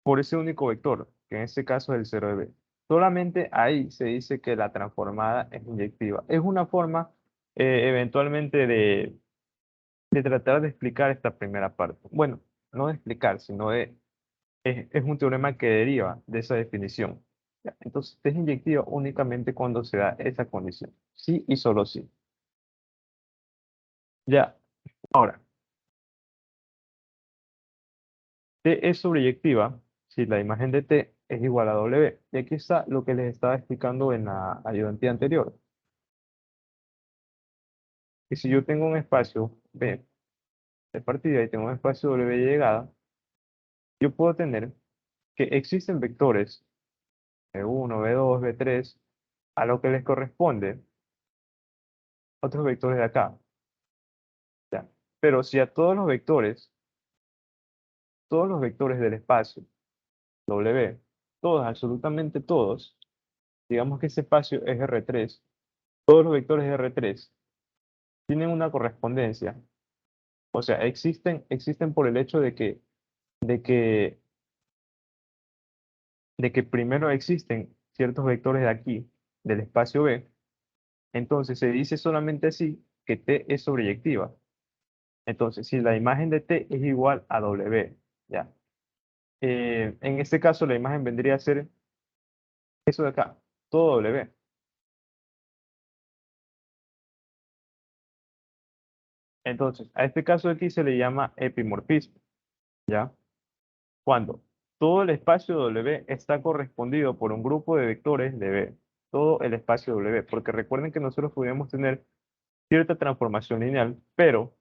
único vector, que en este caso es el cero de B. Solamente ahí se dice que la transformada es inyectiva. Es una forma eventualmente de tratar de explicar esta primera parte. Bueno, no de explicar, sino es un teorema que deriva de esa definición. ¿Ya? Entonces, es inyectiva únicamente cuando se da esa condición. Sí y solo sí. Ya, ahora, T es sobreyectiva si la imagen de T es igual a W. Y aquí está lo que les estaba explicando en la ayudantía anterior. Que si yo tengo un espacio B de partida y tengo un espacio W de llegada, yo puedo tener que existen vectores B1, B2, B3, a lo que les corresponde otros vectores de acá. ¿Ya? Pero si a todos los vectores del espacio W, todos, absolutamente todos, digamos que ese espacio es R3, todos los vectores de R3 tienen una correspondencia, o sea, existen por el hecho de que, de que primero existen ciertos vectores de aquí, del espacio B, entonces se dice solamente así que T es sobreyectiva. Entonces, si la imagen de T es igual a W, ¿ya? En este caso, la imagen vendría a ser eso de acá, todo W. Entonces, a este caso de aquí se le llama epimorfismo, ¿ya? Cuando todo el espacio W está correspondido por un grupo de vectores de B, todo el espacio W, porque recuerden que nosotros podríamos tener cierta transformación lineal, pero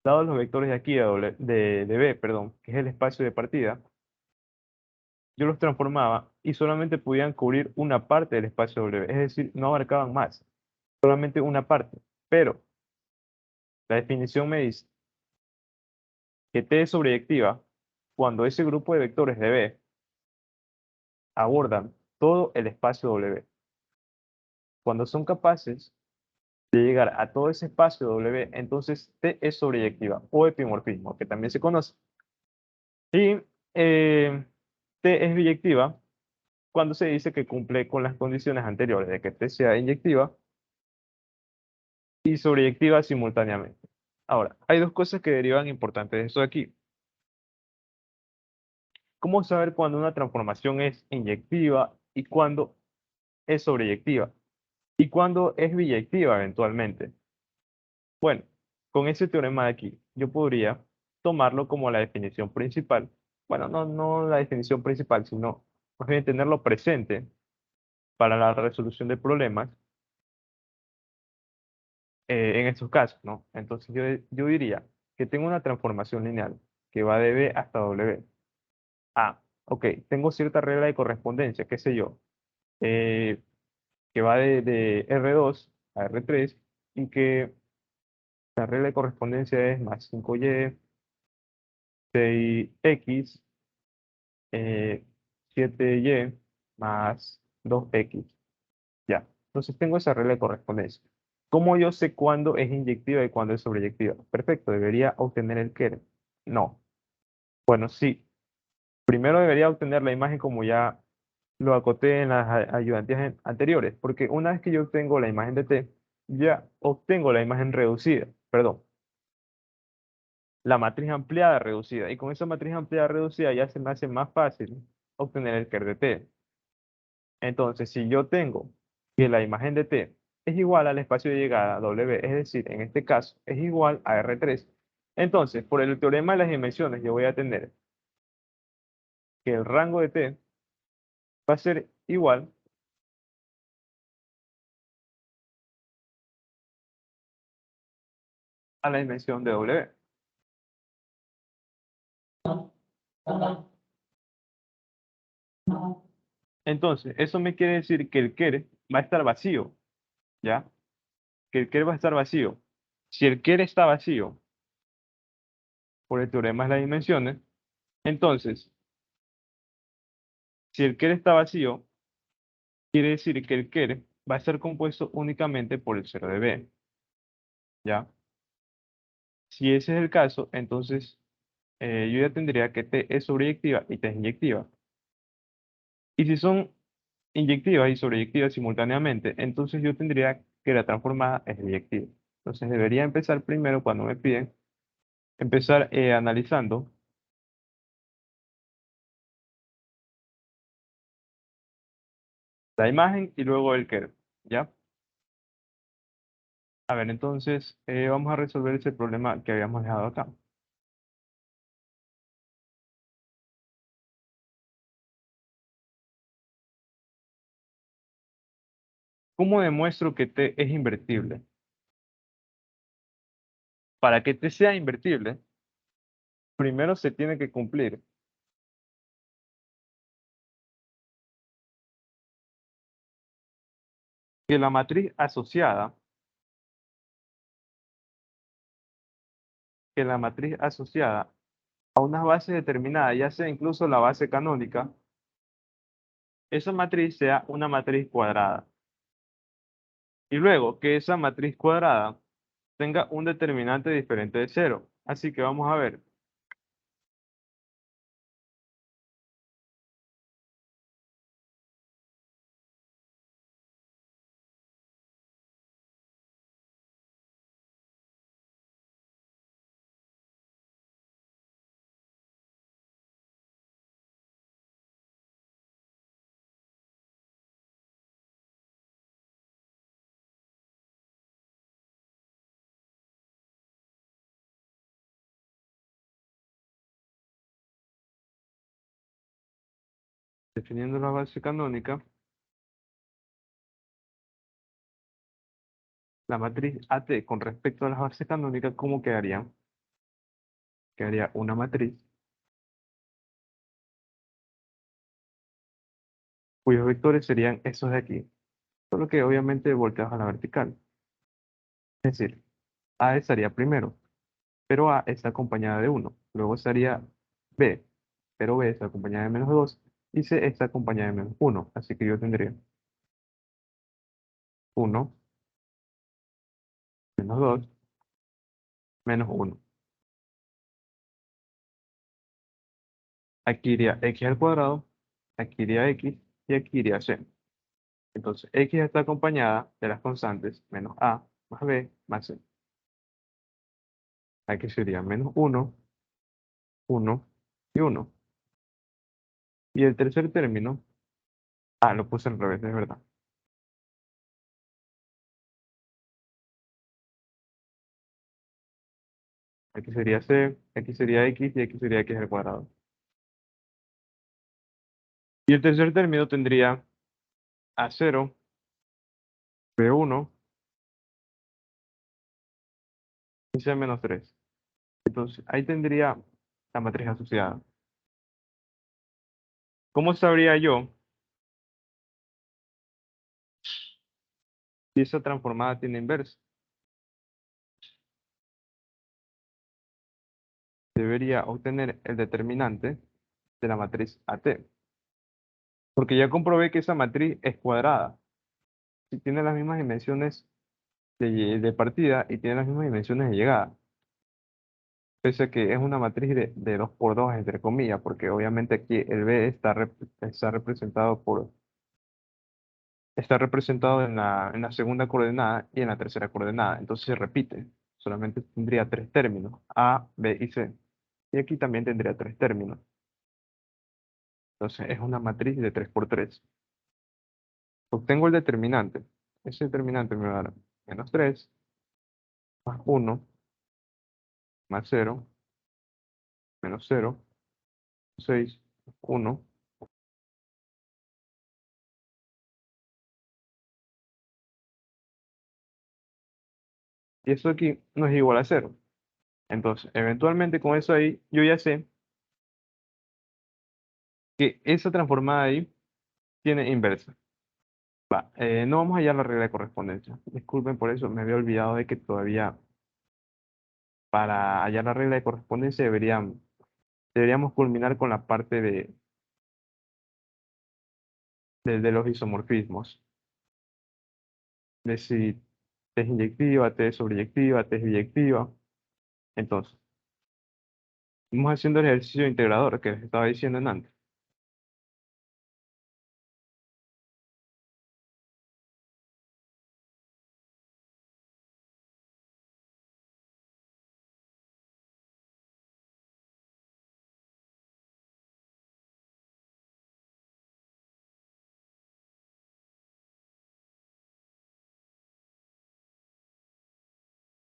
dados los vectores de aquí de B, perdón, que es el espacio de partida, yo los transformaba y solamente podían cubrir una parte del espacio W, es decir, no abarcaban más, solamente una parte. Pero la definición me dice que T es sobreyectiva cuando ese grupo de vectores de B abordan todo el espacio W. Cuando son capaces de llegar a todo ese espacio W, entonces T es sobreyectiva o epimorfismo, que también se conoce. Y T es biyectiva cuando se dice que cumple con las condiciones anteriores de que T sea inyectiva y sobreyectiva simultáneamente. Ahora, hay dos cosas que derivan importantes de esto de aquí. ¿Cómo saber cuándo una transformación es inyectiva y cuándo es sobreyectiva? ¿Y cuándo es biyectiva eventualmente? Bueno, con ese teorema de aquí, yo podría tomarlo como la definición principal. Bueno, no la definición principal, sino más bien tenerlo presente para la resolución de problemas en estos casos, ¿no? Entonces yo diría que tengo una transformación lineal que va de B hasta W. Ah, ok, tengo cierta regla de correspondencia, qué sé yo, que va de R2 a R3 y que la regla de correspondencia es más 5y, 6x, eh, 7y más 2x. Ya. Entonces tengo esa regla de correspondencia. ¿Cómo yo sé cuándo es inyectiva y cuándo es sobreyectiva? Perfecto, debería obtener el KER. No. Bueno, sí. Primero debería obtener la imagen como ya lo acoté en las ayudantías anteriores, porque una vez que yo obtengo la imagen de T, ya obtengo la imagen reducida, perdón, la matriz ampliada reducida. Y con esa matriz ampliada reducida ya se me hace más fácil obtener el KER de T. Entonces, si yo tengo que la imagen de T es igual al espacio de llegada W, es decir, en este caso es igual a R3, entonces, por el teorema de las dimensiones, yo voy a tener que el rango de T va a ser igual a la dimensión de W. Entonces, eso me quiere decir que el KER va a estar vacío, ¿ya? Que el KER va a estar vacío. Si el KER está vacío por el teorema de las dimensiones, entonces, si el KER está vacío, quiere decir que el KER va a estar compuesto únicamente por el 0 de B, ¿ya? Si ese es el caso, entonces yo ya tendría que T es sobreyectiva y T es inyectiva. Y si son inyectivas y sobreyectivas simultáneamente, entonces yo tendría que la transformada es inyectiva. Entonces debería empezar primero cuando me piden, empezar analizando la imagen y luego el KER, ¿ya? A ver, entonces vamos a resolver ese problema que habíamos dejado acá. ¿Cómo demuestro que T es invertible? Para que T sea invertible, primero se tiene que cumplir que la matriz asociada, que la matriz asociada a unas bases determinadas, ya sea incluso la base canónica, esa matriz sea una matriz cuadrada. Y luego que esa matriz cuadrada tenga un determinante diferente de cero. Así que vamos a ver. Definiendo la base canónica, la matriz AT con respecto a las bases canónicas, ¿cómo quedaría? Quedaría una matriz cuyos vectores serían esos de aquí, solo que obviamente volteados a la vertical. Es decir, A estaría primero, pero A está acompañada de 1. Luego estaría B, pero B está acompañada de -2 y C está acompañada de -1. Así que yo tendría 1, -2, -1. Aquí iría x al cuadrado, aquí iría x y aquí iría c. Entonces, x está acompañada de las constantes menos a más b más c. Aquí sería -1, 1 y 1. Y el tercer término, lo puse al revés, es verdad. Aquí sería c, aquí sería x y aquí sería x al cuadrado. Y el tercer término tendría a0, b1 y c menos 3. Entonces, ahí tendría la matriz asociada. ¿Cómo sabría yo Si esa transformada tiene inversa, debería obtener el determinante de la matriz AT. Porque ya comprobé que esa matriz es cuadrada. Si tiene las mismas dimensiones de partida y tiene las mismas dimensiones de llegada. Pese a que es una matriz de 2 por 2 entre comillas, porque obviamente aquí el B está representado en la segunda coordenada y en la tercera coordenada. Entonces se repite. Solamente tendría tres términos, A, B y C. Y aquí también tendría tres términos. Entonces es una matriz de 3 por 3. Obtengo el determinante. Ese determinante me va a dar -3 más 1 más 0 -0, 6, 1. Y eso aquí no es igual a 0. Entonces, eventualmente con eso ahí, yo ya sé que esa transformada ahí tiene inversa. No vamos a hallar la regla de correspondencia. Disculpen por eso, me había olvidado de que todavía para hallar la regla de correspondencia deberíamos culminar con la parte de los isomorfismos. De si T es inyectiva, T es sobreyectiva, T es biyectiva. Entonces, vamos haciendo el ejercicio integrador que les estaba diciendo en antes.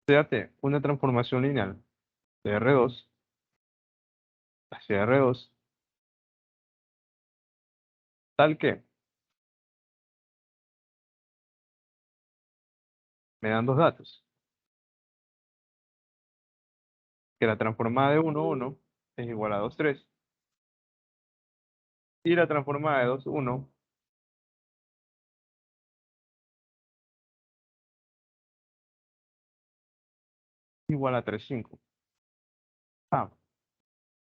Fíjate, una transformación lineal de R2 hacia R2, tal que me dan dos datos, que la transformada de 1, 1 es igual a 2, 3, y la transformada de 2, 1 igual a 3, 5. Ah,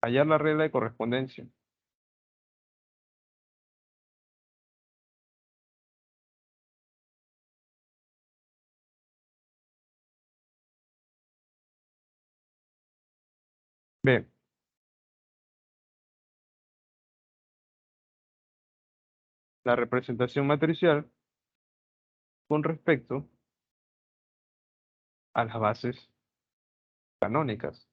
hallar la regla de correspondencia. B, la representación matricial con respecto a las bases canónicas.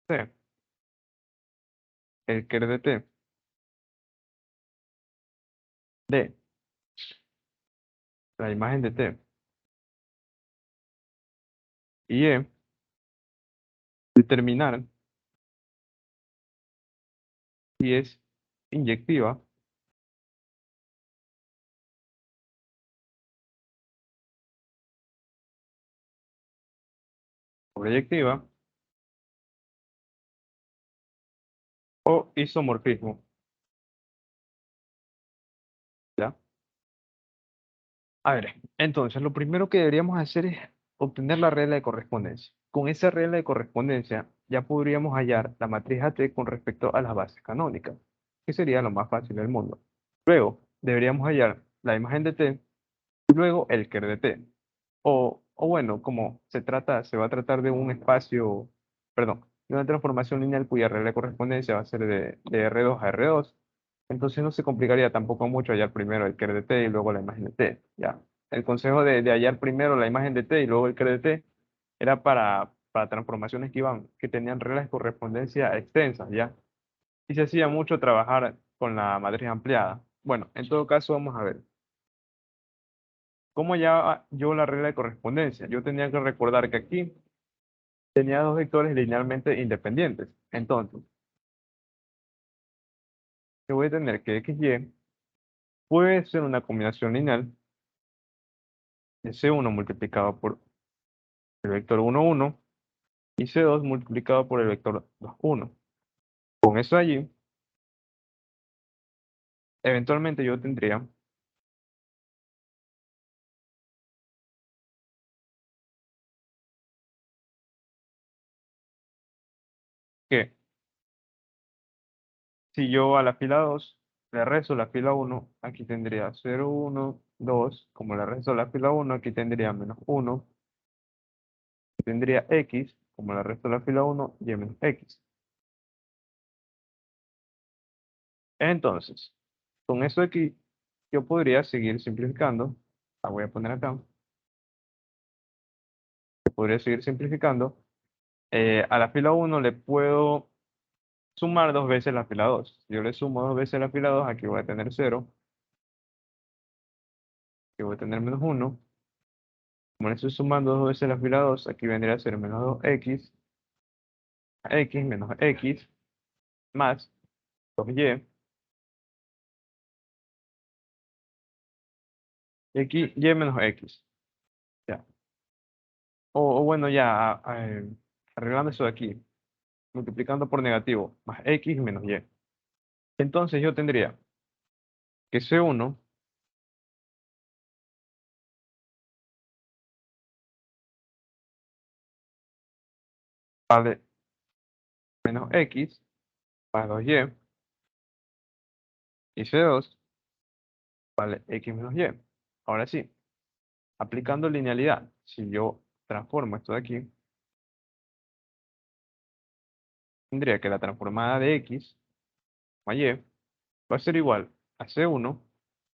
C, el ker de T. D, la imagen de T. Y E, determinar si es inyectiva, proyectiva o isomorfismo. ¿Ya? A ver, entonces lo primero que deberíamos hacer es obtener la regla de correspondencia. Con esa regla de correspondencia ya podríamos hallar la matriz AT con respecto a las bases canónicas, que sería lo más fácil del mundo. Luego, deberíamos hallar la imagen de T y luego el ker de T. O bueno, como se va a tratar de un espacio, perdón, de una transformación lineal cuya regla de correspondencia va a ser de R2 a R2, entonces no se complicaría tampoco mucho hallar primero el ker de T y luego la imagen de T, ¿ya? El consejo de hallar primero la imagen de T y luego el ker de T era para transformaciones que tenían reglas de correspondencia extensas, ¿ya? Y se hacía mucho trabajar con la matriz ampliada. Bueno, en todo caso, vamos a ver. ¿Cómo hallaba yo la regla de correspondencia? Yo tenía que recordar que aquí tenía dos vectores linealmente independientes. Entonces, yo voy a tener que XY puede ser una combinación lineal de C1 multiplicado por el vector 1, 1 y C2 multiplicado por el vector 2, 1. Con eso allí, eventualmente yo tendría que si yo a la fila 2 le resto la fila uno, aquí tendría 0, 1, 2. Como le resto la fila uno, aquí tendría menos 1. Tendría x, como le resto la fila uno, y menos x. Entonces, con eso aquí, yo podría seguir simplificando. La voy a poner acá. Podría seguir simplificando. A la fila uno le puedo sumar dos veces la fila 2. Si yo le sumo dos veces la fila 2, aquí voy a tener 0. Aquí voy a tener menos 1. Como le estoy sumando dos veces la fila 2, aquí vendría a ser menos 2x, x menos x, más 2y, y aquí y menos x. Ya. O bueno, ya, arreglando eso de aquí, multiplicando por negativo, más x menos y. Entonces yo tendría que C1 vale menos x más 2y, y C2 vale x menos y. Ahora sí, aplicando linealidad, si yo transformo esto de aquí, tendría que la transformada de x más y va a ser igual a C1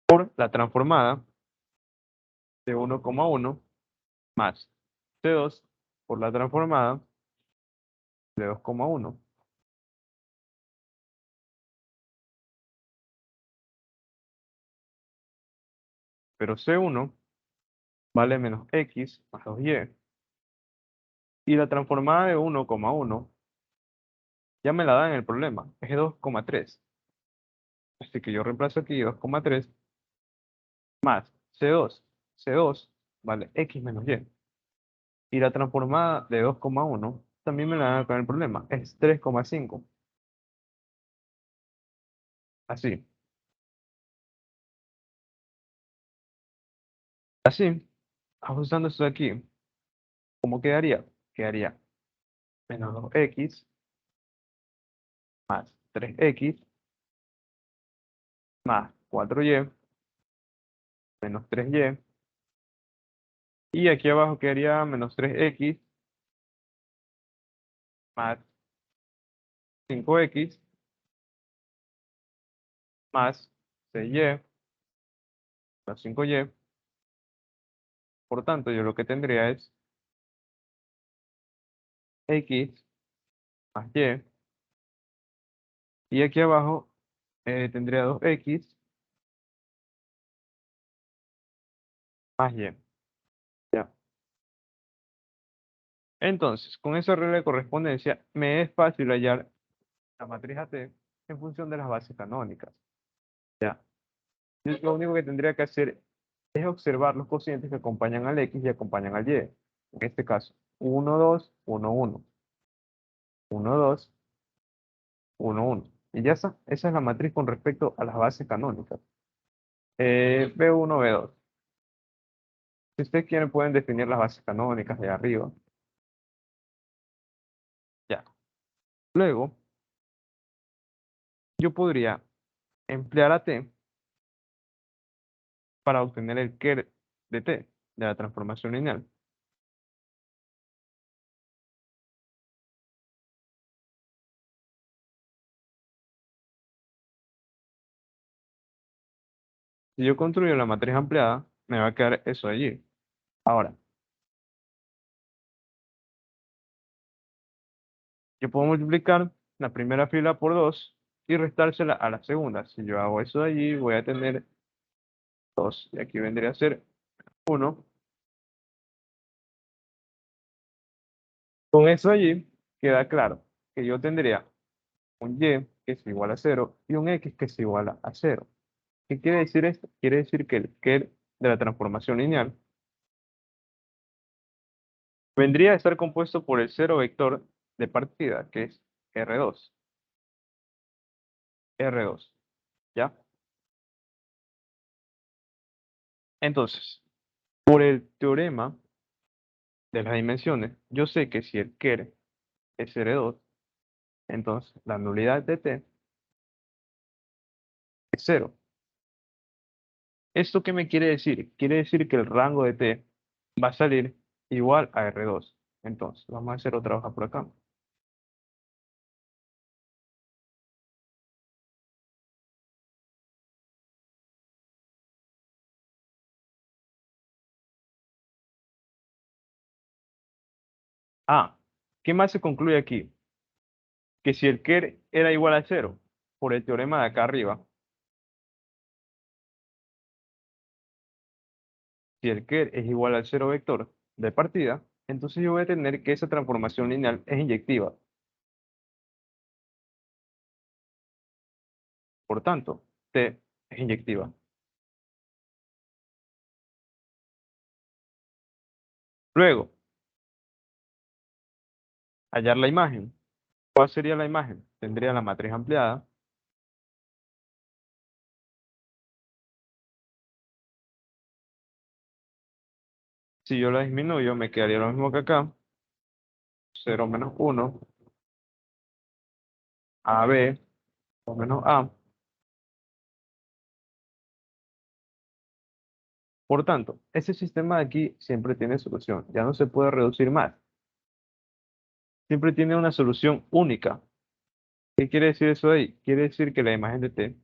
por la transformada de 1,1 más C2 por la transformada de 2,1. Pero C1 vale menos x más 2y. Y la transformada de 1,1 ya me la da en el problema, es de 2,3. Así que yo reemplazo aquí 2,3 más C2. C2 vale x menos y. Y la transformada de 2,1 también me la da acá en el problema, es 3,5. Así. Así, ajustando esto de aquí, ¿cómo quedaría? Quedaría menos 2x más 3x más 4y menos 3y. Y aquí abajo quedaría menos 3x más 5x más 6y más 5y. Por tanto, yo lo que tendría es x más y. Y aquí abajo tendría 2x más y. Ya. Entonces, con esa regla de correspondencia, me es fácil hallar la matriz AT en función de las bases canónicas. Ya. Yo lo único que tendría que hacer es observar los cocientes que acompañan al x y acompañan al y. En este caso, 1, 2, 1, 1, 1, 2, 1, 1. Y ya está. Esa es la matriz con respecto a las bases canónicas. B1, B2. Si ustedes quieren, pueden definir las bases canónicas de arriba. Ya. Luego, yo podría emplear a T para obtener el ker de T, de la transformación lineal. Si yo construyo la matriz ampliada, me va a quedar eso allí. Ahora, yo puedo multiplicar la primera fila por 2 y restársela a la segunda. Si yo hago eso de allí, voy a tener 2. Y aquí vendría a ser 1. Con eso allí, queda claro que yo tendría un y que es igual a 0 y un x que es igual a 0. ¿Qué quiere decir esto? Quiere decir que el ker de la transformación lineal vendría a estar compuesto por el cero vector de partida, que es R2. R2, ¿ya? Entonces, por el teorema de las dimensiones, yo sé que si el ker es R2, entonces la nulidad de T es cero. ¿Esto qué me quiere decir? Quiere decir que el rango de T va a salir igual a R2. Entonces, vamos a hacer otra hoja por acá. Ah, ¿qué más se concluye aquí? Que si el ker era igual a cero, por el teorema de acá arriba, si el ker es igual al cero vector de partida, entonces yo voy a tener que esa transformación lineal es inyectiva. Por tanto, T es inyectiva. Luego, hallar la imagen. ¿Cuál sería la imagen? Tendría la matriz ampliada. Si yo la disminuyo, me quedaría lo mismo que acá. Cero menos uno, AB o menos A. Por tanto, ese sistema de aquí siempre tiene solución. Ya no se puede reducir más. Siempre tiene una solución única. ¿Qué quiere decir eso de ahí? Quiere decir que la imagen de T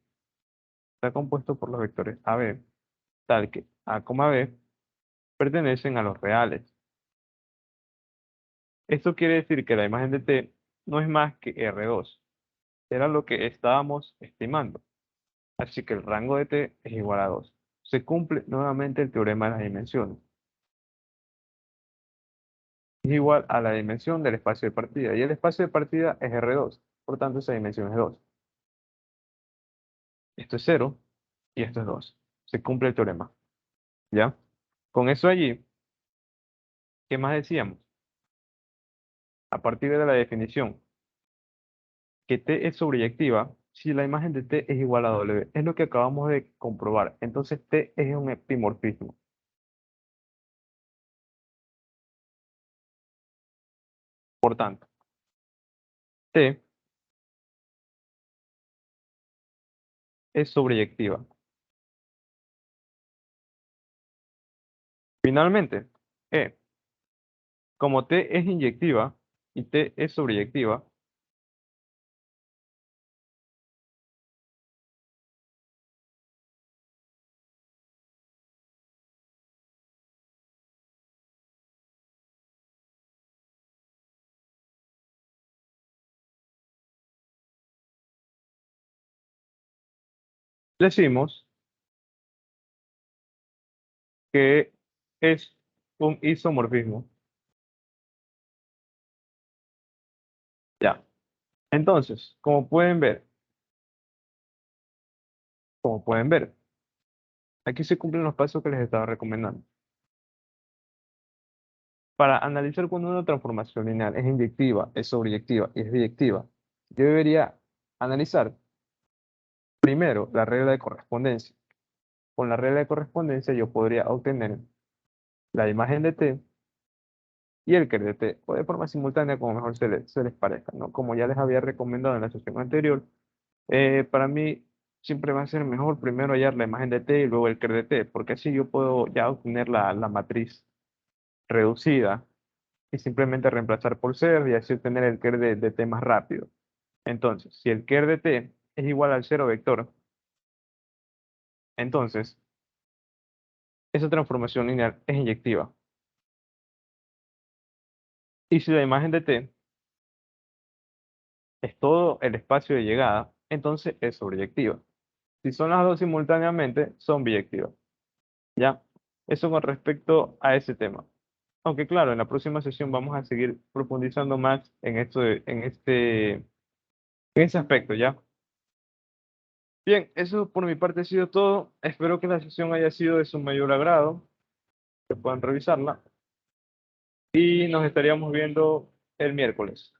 está compuesto por los vectores AB, tal que A, B pertenecen a los reales. Esto quiere decir que la imagen de T no es más que R2. Era lo que estábamos estimando. Así que el rango de T es igual a 2. Se cumple nuevamente el teorema de las dimensiones. Es igual a la dimensión del espacio de partida. Y el espacio de partida es R2. Por tanto, esa dimensión es 2. Esto es 0 y esto es 2. Se cumple el teorema. ¿Ya? Con eso allí, ¿qué más decíamos? A partir de la definición que T es sobreyectiva si la imagen de T es igual a W. Es lo que acabamos de comprobar. Entonces T es un epimorfismo. Por tanto, T es sobreyectiva. Finalmente, E, como T es inyectiva y T es sobreyectiva, decimos que es un isomorfismo. Ya. Entonces, como pueden ver, aquí se cumplen los pasos que les estaba recomendando. Para analizar cuando una transformación lineal es inyectiva, es sobreyectiva y es biyectiva, yo debería analizar primero la regla de correspondencia. Con la regla de correspondencia yo podría obtener la imagen de T y el ker de T, o de forma simultánea como mejor se les parezca, ¿no? Como ya les había recomendado en la sesión anterior, para mí siempre va a ser mejor primero hallar la imagen de T y luego el ker de T, porque así yo puedo ya obtener la matriz reducida y simplemente reemplazar por ser y así obtener el ker de T más rápido. Entonces, si el ker de T es igual al cero vector, entonces esa transformación lineal es inyectiva. Y si la imagen de T es todo el espacio de llegada, entonces es sobreyectiva. Si son las dos simultáneamente, son biyectivas. ¿Ya? Eso con respecto a ese tema. Aunque claro, en la próxima sesión vamos a seguir profundizando más en esto en ese aspecto, ¿ya? Bien, eso por mi parte ha sido todo. Espero que la sesión haya sido de su mayor agrado, que puedan revisarla y nos estaríamos viendo el miércoles.